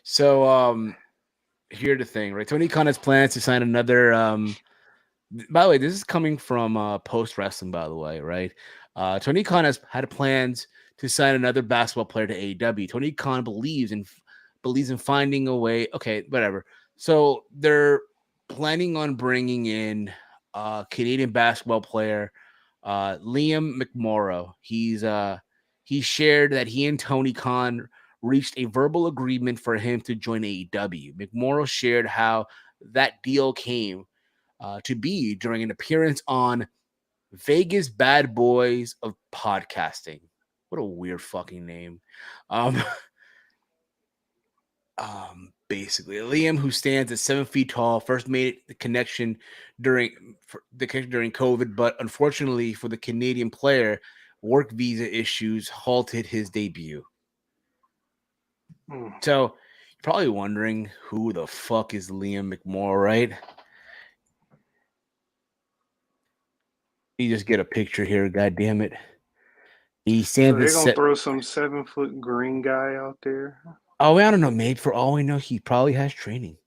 So, here's the thing, right? Tony Khan has plans to sign another. By the way, this is coming from Post Wrestling, by the way, right? Tony Khan has had plans to sign another basketball player to AEW. Tony Khan believes in finding a way. Okay, whatever. So they're planning on bringing in a Canadian basketball player, Liam McMorrow. He shared that he and Tony Khan reached a verbal agreement for him to join AEW. McMorrow shared how that deal came to be during an appearance on Vegas Bad Boys of Podcasting. What a weird fucking name. Basically, Liam, who stands at 7 feet tall, first made the connection during COVID, but unfortunately for the Canadian player, work visa issues halted his debut. So you're probably wondering who the fuck is Liam McMorrow, right? You just get a picture here, god damn it. He stands. So they're gonna throw some 7-foot green guy out there. Oh, I don't know, mate. For all we know, he probably has training.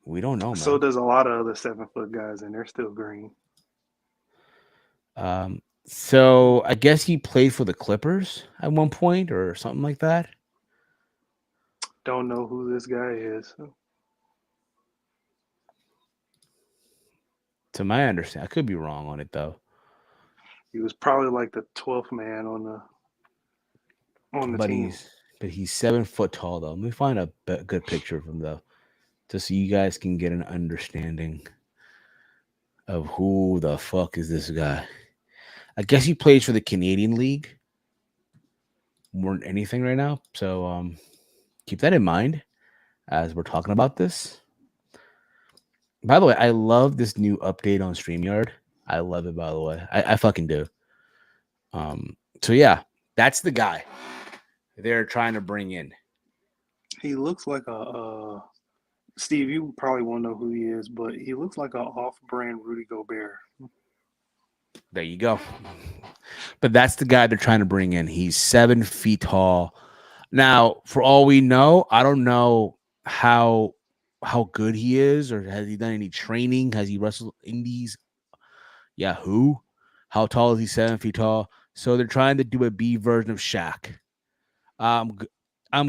We don't know, man. So does a lot of other 7-foot guys, and they're still green. So I guess he played for the Clippers at one point or something like that. Don't know who this guy is. To my understanding, I could be wrong on it though. He was probably like the 12th man on the But team. he's 7 foot tall though. Let me find a good picture of him though, just so you guys can get an understanding of who the fuck is this guy. I guess he plays for the Canadian League more than anything right now. So keep that in mind as we're talking about this. By the way, I love this new update on StreamYard. I love it, by the way. I fucking do. So yeah, that's the guy they're trying to bring in. He looks like a Steve. You probably won't know who he is, but he looks like an off-brand Rudy Gobert. There you go. But that's the guy they're trying to bring in. He's 7 feet tall. Now, for all we know, I don't know how good he is, or has he done any training? Has he wrestled indies? Yeah, who? How tall is he? 7 feet tall. So they're trying to do a B version of Shaq. I'm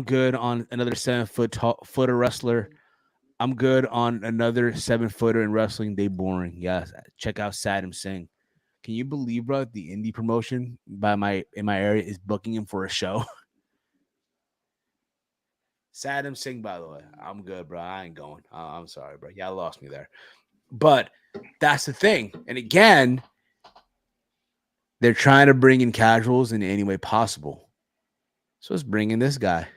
good on another 7-footer wrestler. I'm good on another 7-footer in wrestling. They boring. Yes, check out Saddam Singh. Can you believe, bro? The indie promotion in my area is booking him for a show. Saddam Singh, by the way, I'm good, bro. I ain't going. I'm sorry, bro. Y'all lost me there. But that's the thing. And again, they're trying to bring in casuals in any way possible. So let's bring in this guy.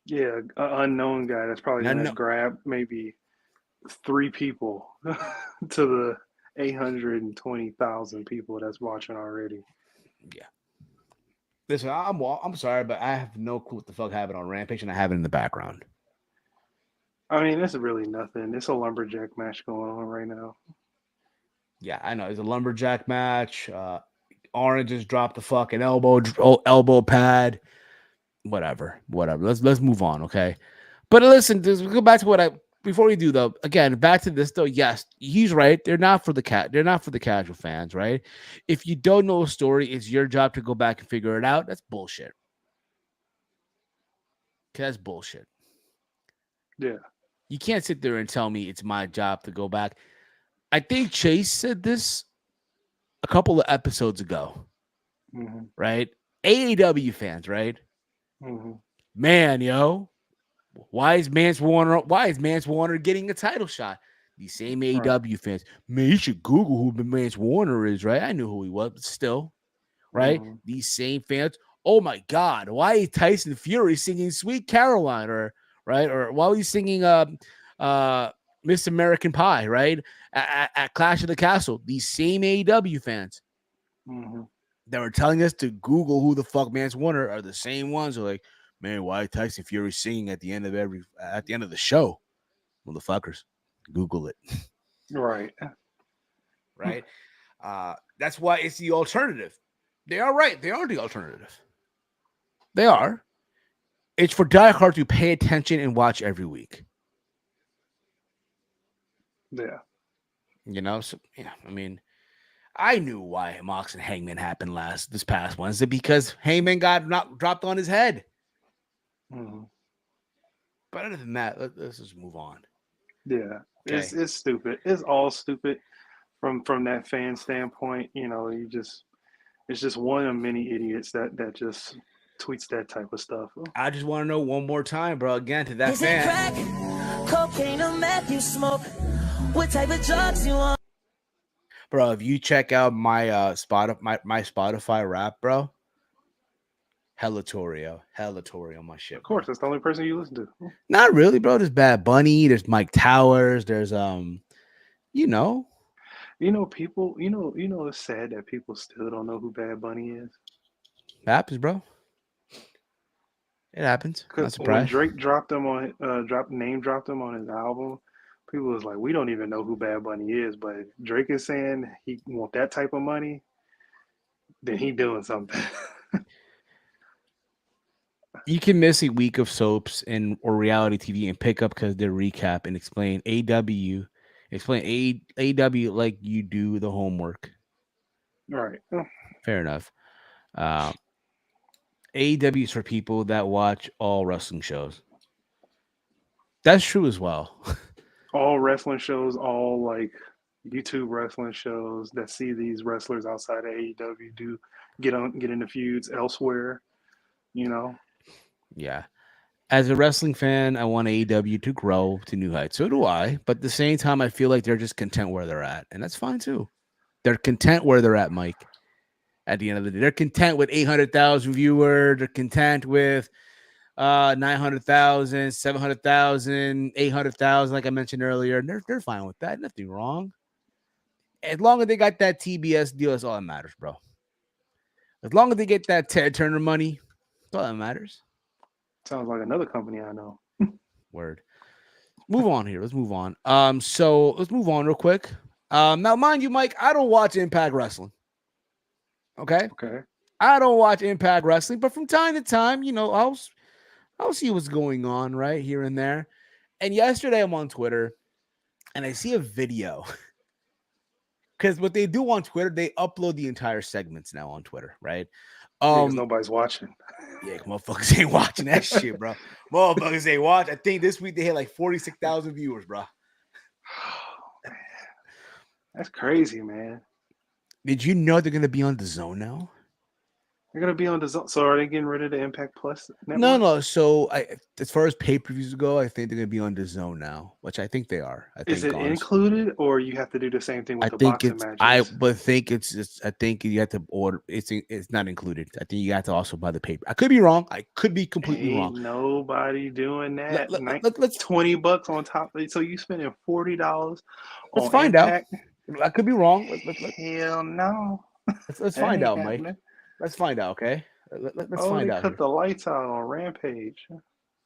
Yeah, an unknown guy that's probably going to grab maybe 3 people to the 820,000 people that's watching already. Yeah. Listen, I'm sorry, but I have no clue what the fuck happened on Rampage, and I have it in the background. I mean, it's really nothing. It's a lumberjack match going on right now. Yeah, I know. It's a lumberjack match. Orange just dropped the fucking elbow pad. Whatever. Let's move on, okay? But listen, go back to before we do though. Again, back to this though. Yes, he's right. They're not for the casual fans, right? If you don't know a story, it's your job to go back and figure it out. That's bullshit. That's bullshit. Yeah. You can't sit there and tell me it's my job to go back. I think Chase said this a couple of episodes ago, right? AEW fans, right? Man, yo, why is Mance Warner getting a title shot? These same AEW fans, man, you should Google who Mance Warner is, right? I knew who he was, but still, right? These same fans, oh my God, why is Tyson Fury singing "Sweet Caroline" or why he's singing Miss American Pie, right? At Clash of the Castle. These same AEW fans that were telling us to Google who the fuck Mance Warner are the same ones who are like, man, why Tyson Fury singing at the end of the show? Motherfuckers, Google it. Right. Right. That's why it's the alternative. They are right. They are the alternative. They are. It's for diehards to pay attention and watch every week. Yeah. You know, so yeah, I mean, I knew why Mox and Hangman happened this past Wednesday because Hangman got dropped on his head. But other than that, let's just move on. Yeah, okay. It's stupid. It's all stupid from that fan standpoint. You know, it's just one of many idiots that just tweets that type of stuff. I just want to know one more time, bro. Again, to that Is fan. it crack, cocaine, or meth you smoke? What type of drugs you on? Bro, if you check out my Spotify rap, bro, hella Torio on my shit. Of course, that's the only person you listen to. Not really, bro. There's Bad Bunny, there's Mike Towers, there's people, it's sad that people still don't know who Bad Bunny is. It happens, bro. It happens. Because when Drake dropped him on dropped him on his album, people was like, we don't even know who Bad Bunny is, but if Drake is saying he want that type of money, then he doing something. You can miss a week of soaps or reality TV and pick up because they recap and explain AW like you do the homework. Right. Fair enough. AEW is for people that watch all wrestling shows. That's true as well. All wrestling shows, all like YouTube wrestling shows that see these wrestlers outside of AEW do get into feuds elsewhere. You know. Yeah. As a wrestling fan, I want AEW to grow to new heights. So do I. But at the same time, I feel like they're just content where they're at. And that's fine too. They're content where they're at, Mike. At the end of the day, they're content with 800,000 viewers. They're content with 900,000, 700,000, 800,000, like I mentioned earlier. And they're fine with that. Nothing wrong. As long as they got that TBS deal, that's all that matters, bro. As long as they get that Ted Turner money, that's all that matters. Sounds like another company I know. Word. Move on here. Let's move on. So let's move on real quick. Now, mind you, Mike, I don't watch Impact Wrestling. Okay. I don't watch Impact Wrestling, but from time to time, I'll see what's going on right here and there. And yesterday I'm on Twitter and I see a video. Because what they do on Twitter, they upload the entire segments now on Twitter, right? Because nobody's watching. Yeah, motherfuckers ain't watching that shit, bro. Motherfuckers ain't watch. I think this week they had like 46,000 viewers, bro. That's crazy, man. Did you know they're gonna be on the Zone now? They're gonna be on the Zone. So are they getting rid of the Impact Plus network? No. So as far as pay-per-views go, I think they're gonna be on the Zone now, which I think they are. Is it included, or you have to do the same thing with the boxing matches? I think you have to order. It's not included. I think you have to also buy the paper. I could be wrong. I could be completely wrong. Nobody doing that. Let's $20 on top. So you spending $40. Let's find out. I could be wrong. Hell no. Let's find out, Mike. Let's find out, okay? Let's find out. Cut the lights out on Rampage.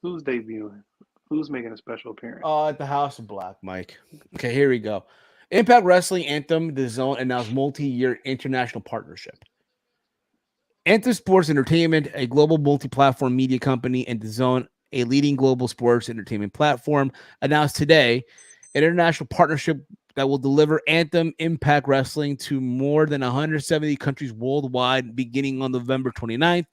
Who's debuting? Who's making a special appearance? At the House of Black, Mike. Okay, here we go. Impact Wrestling Anthem, the Zone announced multi-year international partnership. Anthem Sports Entertainment, a global multi-platform media company, and the Zone, a leading global sports entertainment platform, announced today an international partnership that will deliver Anthem Impact Wrestling to more than 170 countries worldwide beginning on November 29th.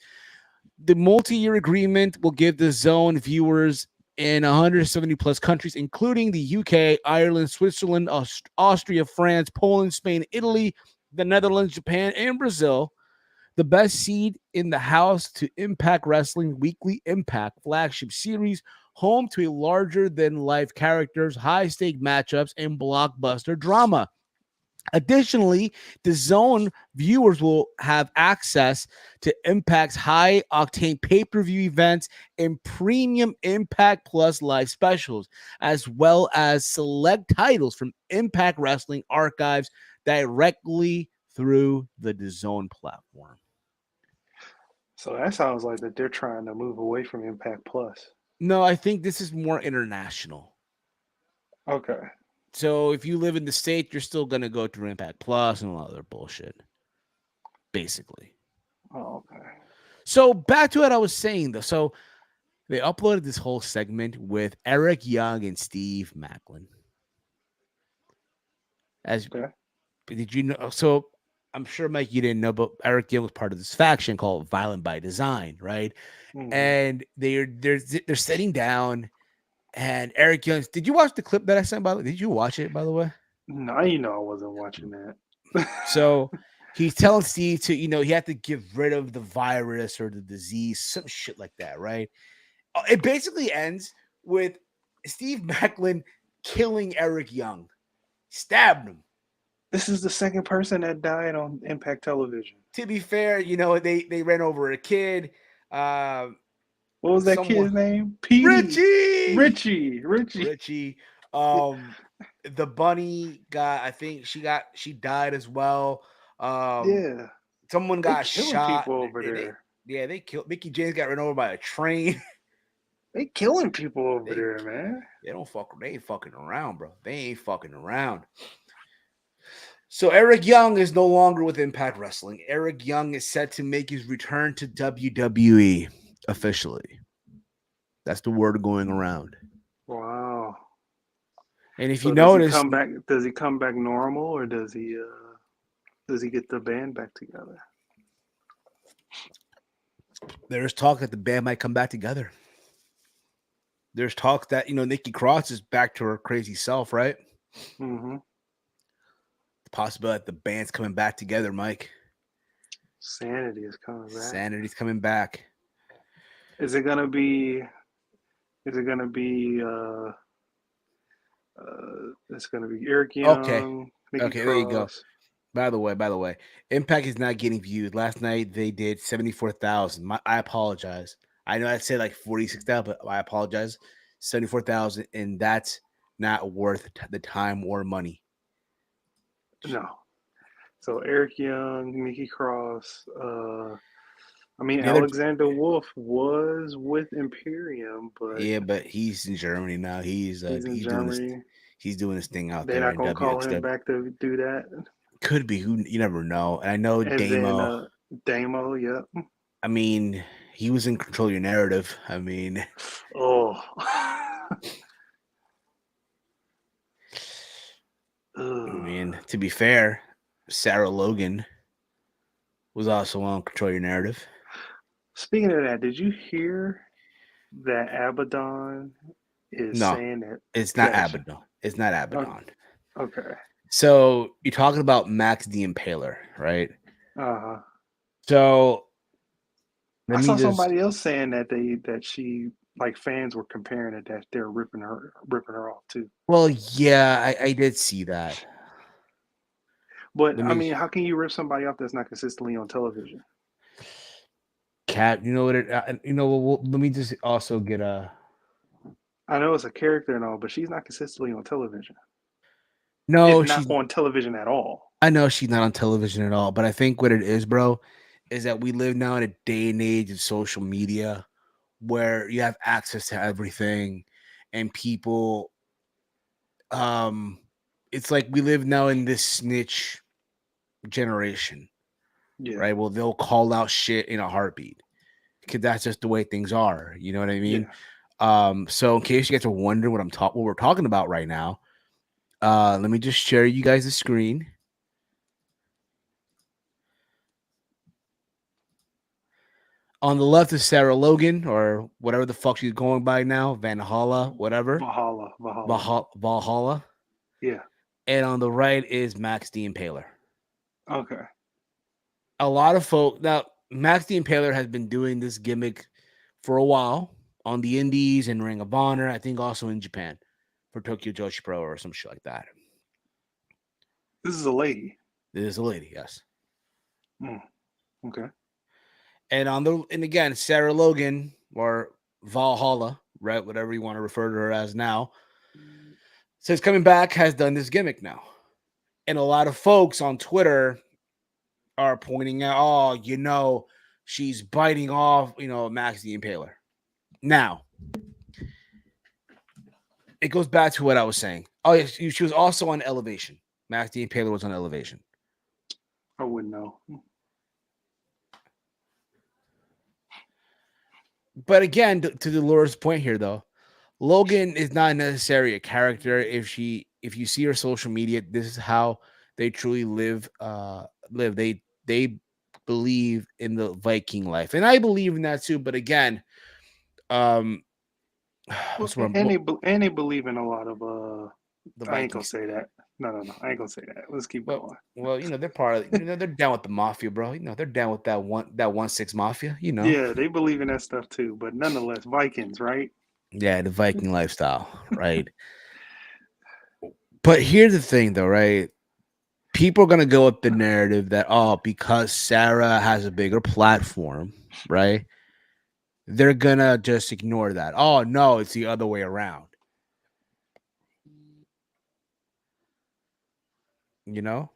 The multi-year agreement will give the Zone viewers in 170 plus countries, including the UK, Ireland, Switzerland, Austria, France, Poland, Spain, Italy, the Netherlands, Japan, and Brazil, the best seed in the house to Impact Wrestling Weekly Impact flagship series, home to a larger-than-life characters, high-stake matchups, and blockbuster drama. Additionally, the Zone viewers will have access to Impact's high-octane pay-per-view events and premium Impact Plus live specials, as well as select titles from Impact Wrestling archives directly through the DAZN platform. So that sounds like that they're trying to move away from Impact Plus. No, I think this is more international. Okay. So if you live in the States, you're still going to go through Impact Plus and a lot of other bullshit, basically. Oh, okay. So back to what I was saying, though. So they uploaded this whole segment with Eric Young and Steve Macklin. Did you know? So I'm sure, Mike, you didn't know, but Eric Young was part of this faction called Violent by Design, right? Mm-hmm. And they're sitting down, and Eric Young. Did you watch the clip that I sent? By the way, did you watch it? By the way, no, I wasn't watching that. So he's telling Steve to, he had to get rid of the virus or the disease, some shit like that, right? It basically ends with Steve Macklin killing Eric Young, stabbed him. This is the second person that died on Impact Television. To be fair, they ran over a kid. What was that kid's name? Richie. The bunny guy, I think she died as well. Yeah. Someone got shot. People over there. They killed. Mickey James got run over by a train. They killing people over there, man. They ain't fucking around, bro. They ain't fucking around. So Eric Young is no longer with Impact Wrestling. Eric Young is set to make his return to WWE officially. That's the word going around. Wow. And if you notice, does he come back normal, or does he Does he get the band back together? There's talk that the band might come back together. There's talk that, Nikki Cross is back to her crazy self, right? Mm-hmm. The possibility that the band's coming back together, Mike. Sanity is coming back. Sanity's coming back. Is it gonna be? Is it gonna be? It's gonna be Eric Young, Nikki Okay, Cross. there you go. By the way, Impact is not getting viewed. Last night they did 74,000. I apologize. I know I said like 46,000, but I apologize. 74,000, and that's not worth the time or money. No. So Eric Young, Nikki Cross. Alexander Wolf was with Imperium, but yeah, but he's in Germany now. He's in Germany. He's doing his thing out They're there. not gonna call him back to do that. Could be. You never know. And I know And Damo. then Damo, yep. I mean, he was in Control Your Narrative. I mean, oh. I mean, to be fair, Sarah Logan was also on Control Your Narrative. Speaking of that, did you hear that Abaddon is saying that it's not Abaddon. It's not Abaddon. Okay. So you're talking about Max the Impaler, right? Uh-huh. So I saw somebody else saying that she, like, fans were comparing it that they're ripping her off too. Well, yeah, I did see that. But I mean, how can you rip somebody off that's not consistently on television? Cat, you know what? Let me just also get a. I know it's a character and all, but she's not consistently on television. No, she's not on television at all. I know she's not on television at all, but I think what it is, bro, is that we live now in a day and age of social media where you have access to everything, and people. It's like we live now in this snitch generation. Yeah. Right. Well, they'll call out shit in a heartbeat because that's just the way things are. You know what I mean? Yeah. So in case you guys are wondering what we're talking about right now, let me just share you guys the screen. On the left is Sarah Logan, or whatever the fuck she's going by now, Valhalla, whatever. Valhalla. Yeah. And on the right is Max the Impaler. Okay. A lot of folk now. Max the Impaler has been doing this gimmick for a while on the Indies and Ring of Honor. I think also in Japan for Tokyo Joshi Pro or some shit like that. This is a lady. This is a lady, yes. Okay. And again, Sarah Logan or Valhalla, right? Whatever you want to refer to her as now, since coming back has done this gimmick now. And a lot of folks on Twitter are pointing out, she's biting off, Max the Impaler. Now, it goes back to what I was saying. Oh, yeah, she was also on Elevation. Max the Impaler was on Elevation. I wouldn't know. But again, to Dolores' point here, though, Logan is not necessarily a character. If you see her social media, this is how they truly live. They believe in the Viking life, and I believe in that too. But again, and they believe in a lot of I ain't gonna say that. No, I ain't gonna say that. Let's keep going. Well, they're part of they're down with the mafia, bro. They're down with that 1-6 mafia. Yeah, they believe in that stuff too. But nonetheless, Vikings, right? Yeah, the Viking lifestyle, right? But here's the thing, though, right? People are gonna go with the narrative that because Sarah has a bigger platform, right? They're gonna just ignore that. Oh no, it's the other way around. Yeah.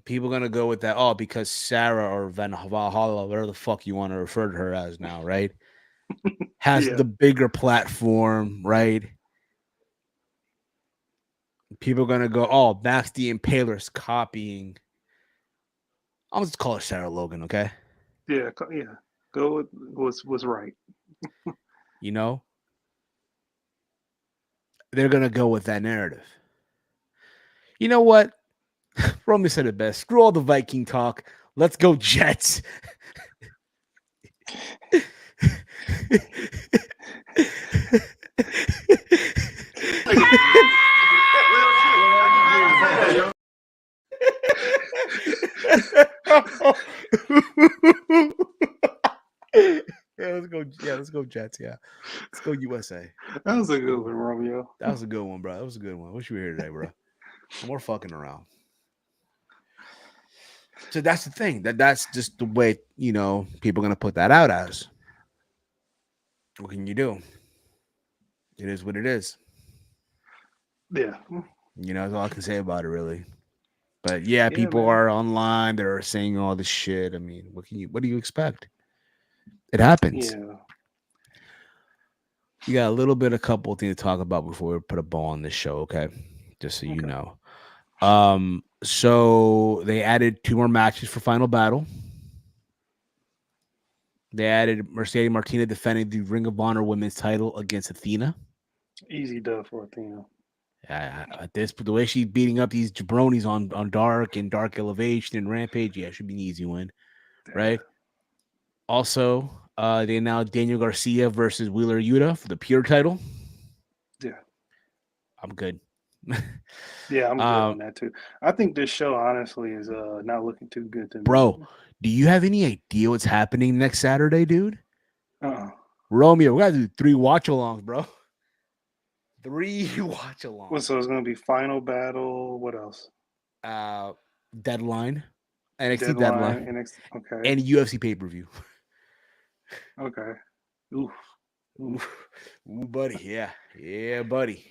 People are gonna go with that. Oh, because Sarah or Valhalla, whatever the fuck you want to refer to her as now, right? Has the bigger platform, right? People are gonna go, oh, Max the Impaler's copying. I'll just call her Sarah Logan, okay? Yeah. Go with was right. They're gonna go with that narrative. You know what? Romy said it best. Screw all the Viking talk. Let's go Jets. Let's go Jets. Yeah, let's go USA. That was a good one, Romeo. That was a good one, bro. That was a good one. Wish you were here today, bro. No more fucking around. So that's the thing. That's just the way, people are gonna put that out as. What can you do? It is what it is. Yeah. That's all I can say about it, really. But yeah, people man. are online. They're saying all this shit. I mean, what do you expect? It happens. Yeah. We got a couple of things to talk about before we put a ball on this show, okay? Just so you know. So they added 2 more matches for Final Battle. They added Mercedes Martinez defending the Ring of Honor Women's title against Athena. Easy dub for Athena. The way she's beating up these jabronis on Dark and Dark Elevation and Rampage, yeah, it should be an easy win, right? Also, they announced Daniel Garcia versus Wheeler Yuta for the Pure title. Yeah, I'm good. Yeah, I'm good on that too. I think this show honestly is not looking too good to me. Bro, do you have any idea what's happening next Saturday, dude? Romeo, we gotta do 3 watch-alongs, bro. 3 watch-alongs. Well, so it's gonna be Final Battle. What else? Deadline, NXT Deadline, NXT, okay, and UFC pay-per-view. Okay. Ooh, buddy. Yeah, buddy.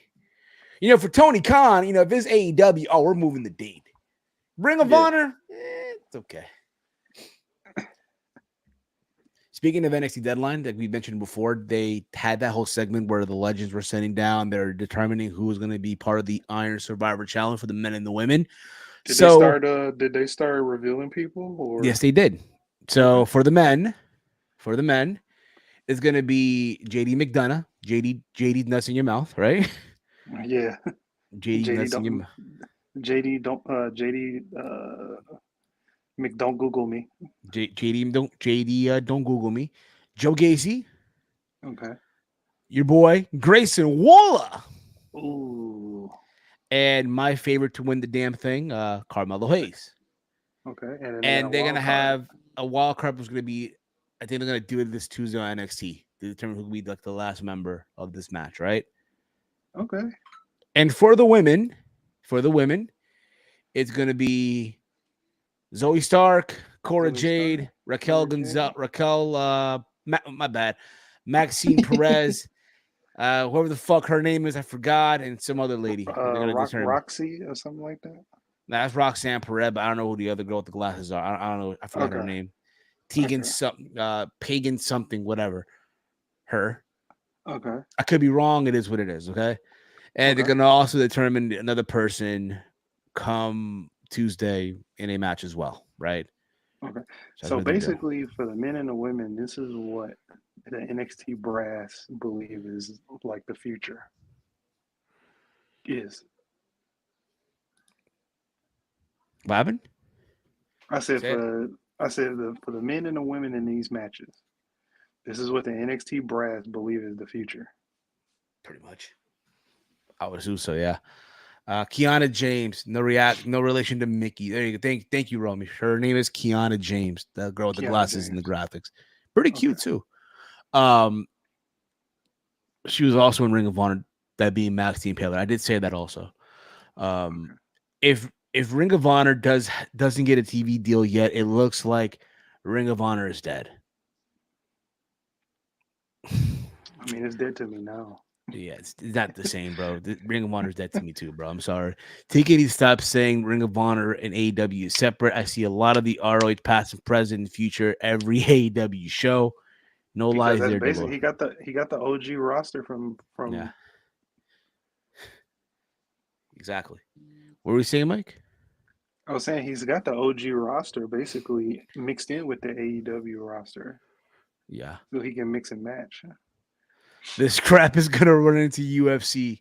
For Tony Khan, if it's AEW, we're moving the date. Ring of Honor, it's okay. Speaking of NXT Deadline, like we mentioned before, they had that whole segment where the legends were sitting down. They're determining who was going to be part of the Iron Survivor Challenge for the men and the women. Did they start revealing people? Or? Yes, they did. So for the men, it's going to be JD McDonough. JD nuts in your mouth, right? Yeah. JD nuts in your mouth. JD don't Google me. JD don't Google me. Joe Gacy. Okay. Your boy Grayson Waller. Ooh. And my favorite to win the damn thing, Carmelo Hayes. Okay. And they're gonna have a wild card was gonna be. I think they're gonna do it this Tuesday on NXT to determine who will be like the last member of this match, right? Okay. And for the women, it's gonna be Zoe Stark, Cora Jade, Raquel Gonzalez, Maxine Perez, whoever the fuck her name is, I forgot, and some other lady. Roxy or something like that. That's Roxanne Perez, but I don't know who the other girl with the glasses are. I don't know. I forgot her name. Tegan something, Pagan something, whatever. Her. Okay. I could be wrong. It is what it is. Okay. And they're gonna also determine another person come Tuesday in a match as well, right? Okay. So basically, for the men and the women, this is what the NXT brass believe is like the future is. What happened? I said for the men and the women in these matches, this is what the NXT brass believe is the future. Pretty much. I would assume so, yeah. Kiana James, no relation to Mickey. There you go. Thank you, Romy. Her name is Kiana James, the girl with the glasses and the graphics. Pretty cute too. She was also in Ring of Honor, that being Maxine Taylor. I did say that also. If Ring of Honor doesn't get a TV deal yet, it looks like Ring of Honor is dead. I mean, it's dead to me now. Yeah, it's not the same, bro. Ring of Honor is dead to me too, bro. I'm sorry. TKD stop saying Ring of Honor and AEW is separate. I see a lot of the ROH past and present and future every AEW show. No lies there. Basically, he got the OG roster from. Yeah. Exactly. What were we saying, Mike? I was saying he's got the OG roster basically mixed in with the AEW roster. Yeah. So he can mix and match. This crap is gonna run into UFC.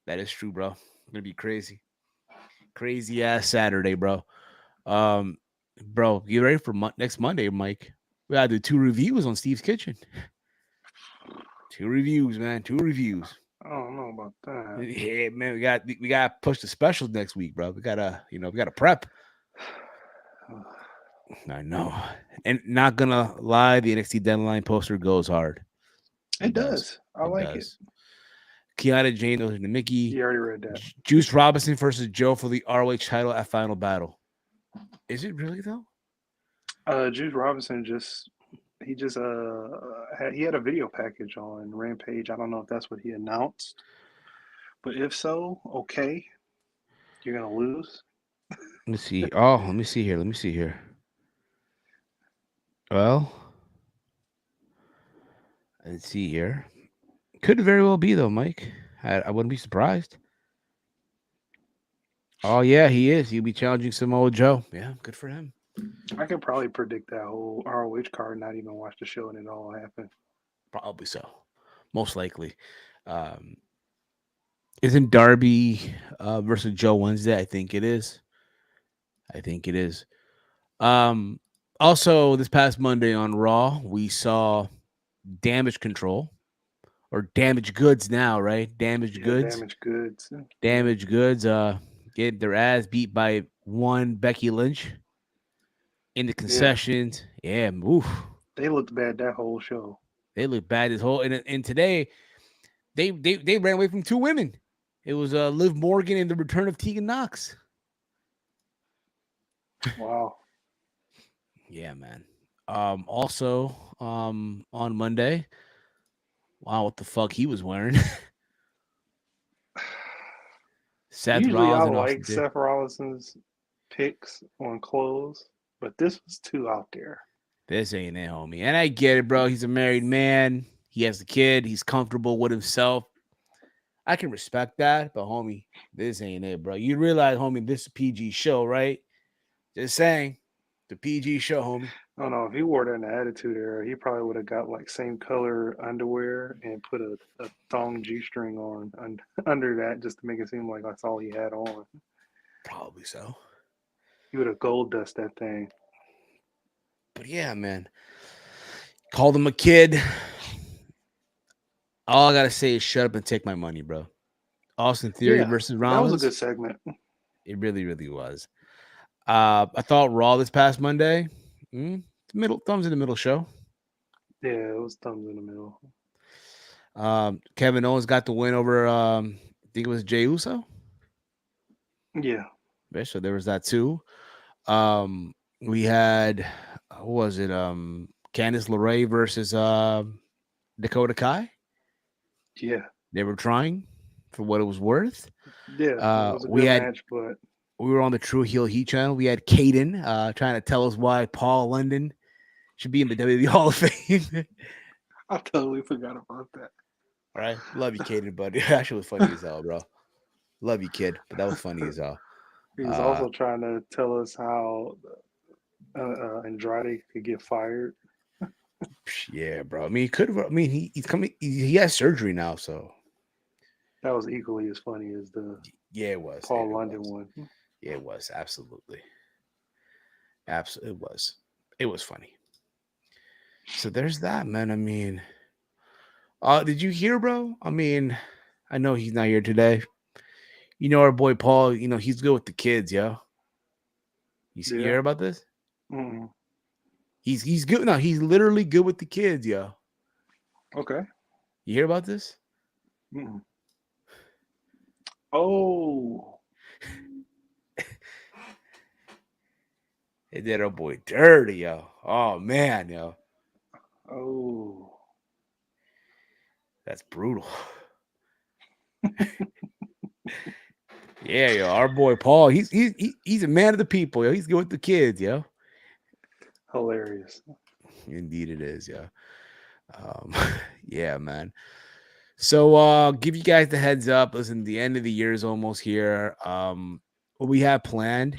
That is true, bro. It's gonna be crazy. Crazy ass Saturday, bro. Bro, you ready for next Monday, Mike? We gotta do 2 reviews on Steve's Kitchen. 2 reviews, man. 2 reviews. I don't know about that. Yeah, man. We gotta push the specials next week, bro. We gotta prep. I know. And not gonna lie, the NXT Deadline poster goes hard. It does. I like it. Kiana Jane goes to Mickey. You already read that. Juice Robinson versus Joe for the ROH title at Final Battle. Is it really though? Juice Robinson he had a video package on Rampage. I don't know if that's what he announced, but if so, okay, you're gonna lose. Let me see. Oh, let me see here. Well, let's see here. Could very well be though, Mike. I wouldn't be surprised. Oh yeah, he is. He'll be challenging Samoa Joe. Yeah, good for him. I could probably predict that whole ROH card, not even watch the show, and it all happen. Probably so. Most likely. Isn't Darby versus Joe Wednesday? I think it is. Also, this past Monday on Raw, we saw Damage Control or Damage Goods now, right? Damage Goods. Damage Goods. Get their ass beat by one Becky Lynch in the concessions. Yeah, oof. They looked bad that whole show. They looked bad this whole and today they ran away from 2 women. It was Liv Morgan and the return of Tegan Knox. Wow. Yeah, man. Also, on Monday, wow, what the fuck he was wearing? Usually I like Seth Rollins's picks on clothes, but this was too out there. This ain't it, homie. And I get it, bro. He's a married man. He has a kid. He's comfortable with himself. I can respect that, but homie, this ain't it, bro. You realize, homie, this is a PG show, right? Just saying. The PG show, homie. I don't know. If he wore that in the Attitude Era, he probably would have got like same color underwear and put a thong G-string on under that just to make it seem like that's all he had on. Probably so. He would have gold dust that thing. But yeah, man. Called him a kid. All I gotta say is shut up and take my money, bro. Austin Theory versus Rollins. That was a good segment. It really, really was. I thought Raw this past Monday, thumbs in the middle show. Yeah, it was thumbs in the middle. Kevin Owens got the win over, I think it was Jey Uso. Yeah. So there was that too. We had, what was it? Candice LeRae versus Dakota Kai. Yeah. They were trying for what it was worth. Yeah, it was a good match, but we were on the True Heel Heat channel. We had Caden trying to tell us why Paul London should be in the WWE Hall of Fame. I totally forgot about that. All right. Love you, Caden, buddy. Actually, was funny as hell, bro. Love you, kid. But that was funny as hell. He was also trying to tell us how Andrade could get fired. Yeah, bro. I mean, he could have. I mean, he's coming. He has surgery now, so that was equally as funny as the it was Paul London one. Yeah, it was absolutely. It was. It was funny. So there's that, man. I mean, did you hear, bro? I mean, I know he's not here today. You know our boy Paul. You know he's good with the kids, yo. You hear about this? Mm-hmm. He's good. No, he's literally good with the kids, yo. Okay. You hear about this? Mm-hmm. Oh. They did our boy dirty, yo. Oh man, yo. Oh. That's brutal. Yeah, yo. Our boy Paul, he's a man of the people, yo. He's good with the kids, yo. Hilarious. Indeed it is, yeah. Yeah, man. So give you guys the heads up. Listen, the end of the year is almost here. What we have planned.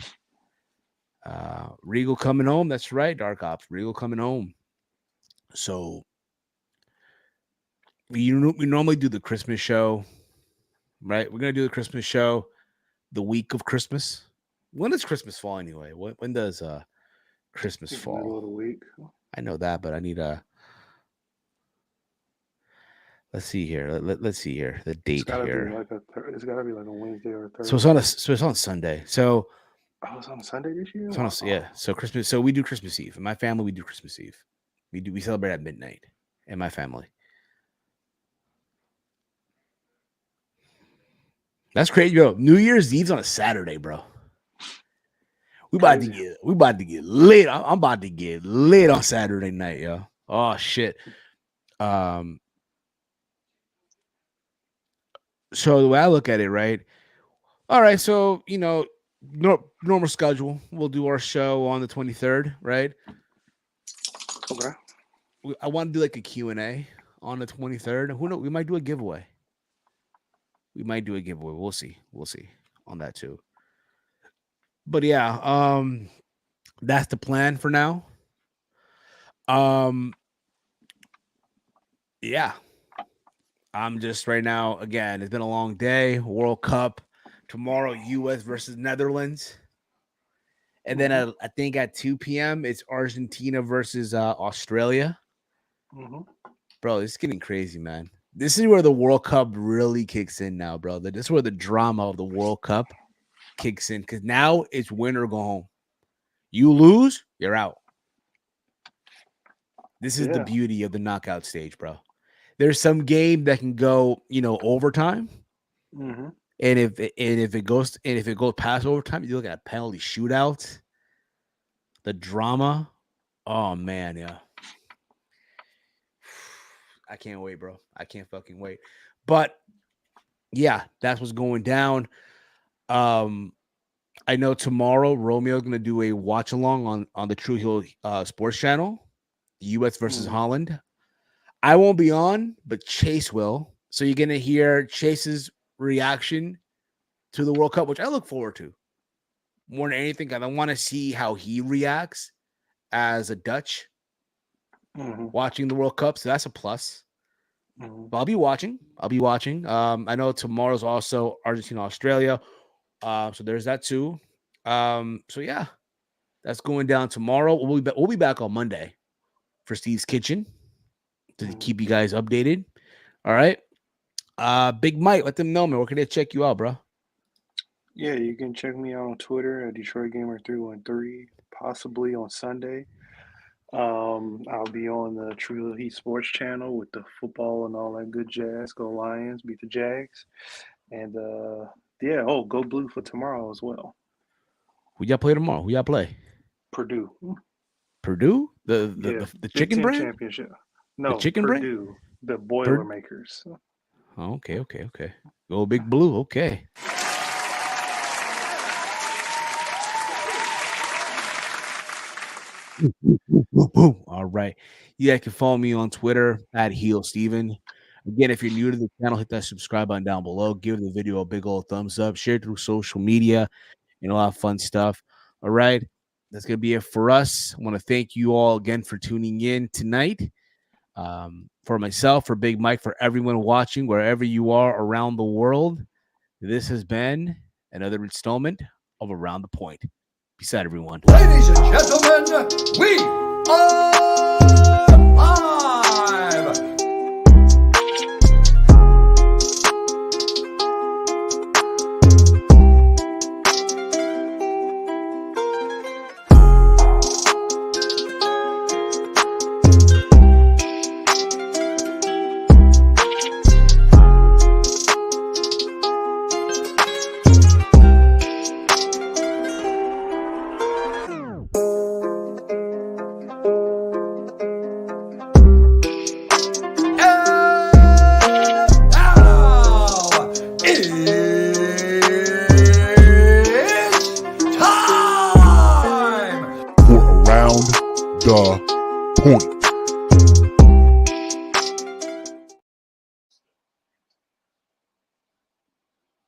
Regal coming home. That's right, Dark Ops. Regal coming home. So we normally do the Christmas show, right? We're gonna do the Christmas show. the week of Christmas. When does Christmas fall anyway? When does Christmas fall? Middle of the week. I know that, but I need a. Let's see here. Let's see here. The date here. It's gotta be like a Wednesday or a Thursday. So it's on Sunday. So it's on Sunday this year. Yeah. So Christmas. So we do Christmas Eve. In my family, we do Christmas Eve. We celebrate at midnight in my family. That's crazy, bro. New Year's Eve's on a Saturday, bro. We about to get lit. I'm about to get lit on Saturday night, yo. Oh shit. So the way I look at it, right? All right, so normal schedule. We'll do our show on the 23rd, right? Okay. I want to do like a Q&A on the 23rd. Who knows? We might do a giveaway. We'll see on that too. But yeah, that's the plan for now. Yeah. I'm just right now, again, it's been a long day. World Cup tomorrow, US versus Netherlands. And then I think at 2 p.m. it's Argentina versus Australia. Mm-hmm. Bro, it's getting crazy, man. This is where the World Cup really kicks in now, bro. This is where the drama of the World Cup kicks in, because now it's win or go home. You lose, you're out. This is the beauty of the knockout stage, bro. There's some game that can go, overtime. Mm-hmm. And if it goes past overtime, you look at penalty shootouts, the drama. Oh man, yeah. I can't wait, bro. I can't fucking wait. But yeah, that's what's going down. I know tomorrow Romeo's gonna do a watch along on the True Heel Sports Channel, US versus Holland. I won't be on, but Chase will. So you're gonna hear Chase's reaction to the World Cup, which I look forward to more than anything. I want to see how he reacts as a Dutch watching the World Cup. So that's a plus. But I'll be watching. I know tomorrow's also Argentina, Australia. So there's that too. So yeah, that's going down tomorrow. We'll be back on Monday for Steve's Kitchen to keep you guys updated. All right. Big Mike, let them know, man. Where can they check you out, bro? Yeah, you can check me out on Twitter at DetroitGamer313, possibly on Sunday. I'll be on the True Heat Sports channel with the football and all that good jazz. Go Lions, beat the Jags. And go Blue for tomorrow as well. Who y'all play tomorrow? Who y'all play? Purdue. Purdue? The chicken brand? Championship. No, the chicken Purdue, brand? The Boilermakers. Oh, okay. Go Big Blue. Okay. All right. You can follow me on Twitter at Heel Steven. Again, if you're new to the channel, hit that subscribe button down below. Give the video a big old thumbs up. Share it through social media and a lot of fun stuff. All right. That's going to be it for us. I want to thank you all again for tuning in tonight. For myself, for Big Mike, for everyone watching, wherever you are around the world, this has been another installment of Around the Point. Peace out, everyone. Ladies and gentlemen, we are live. The Point.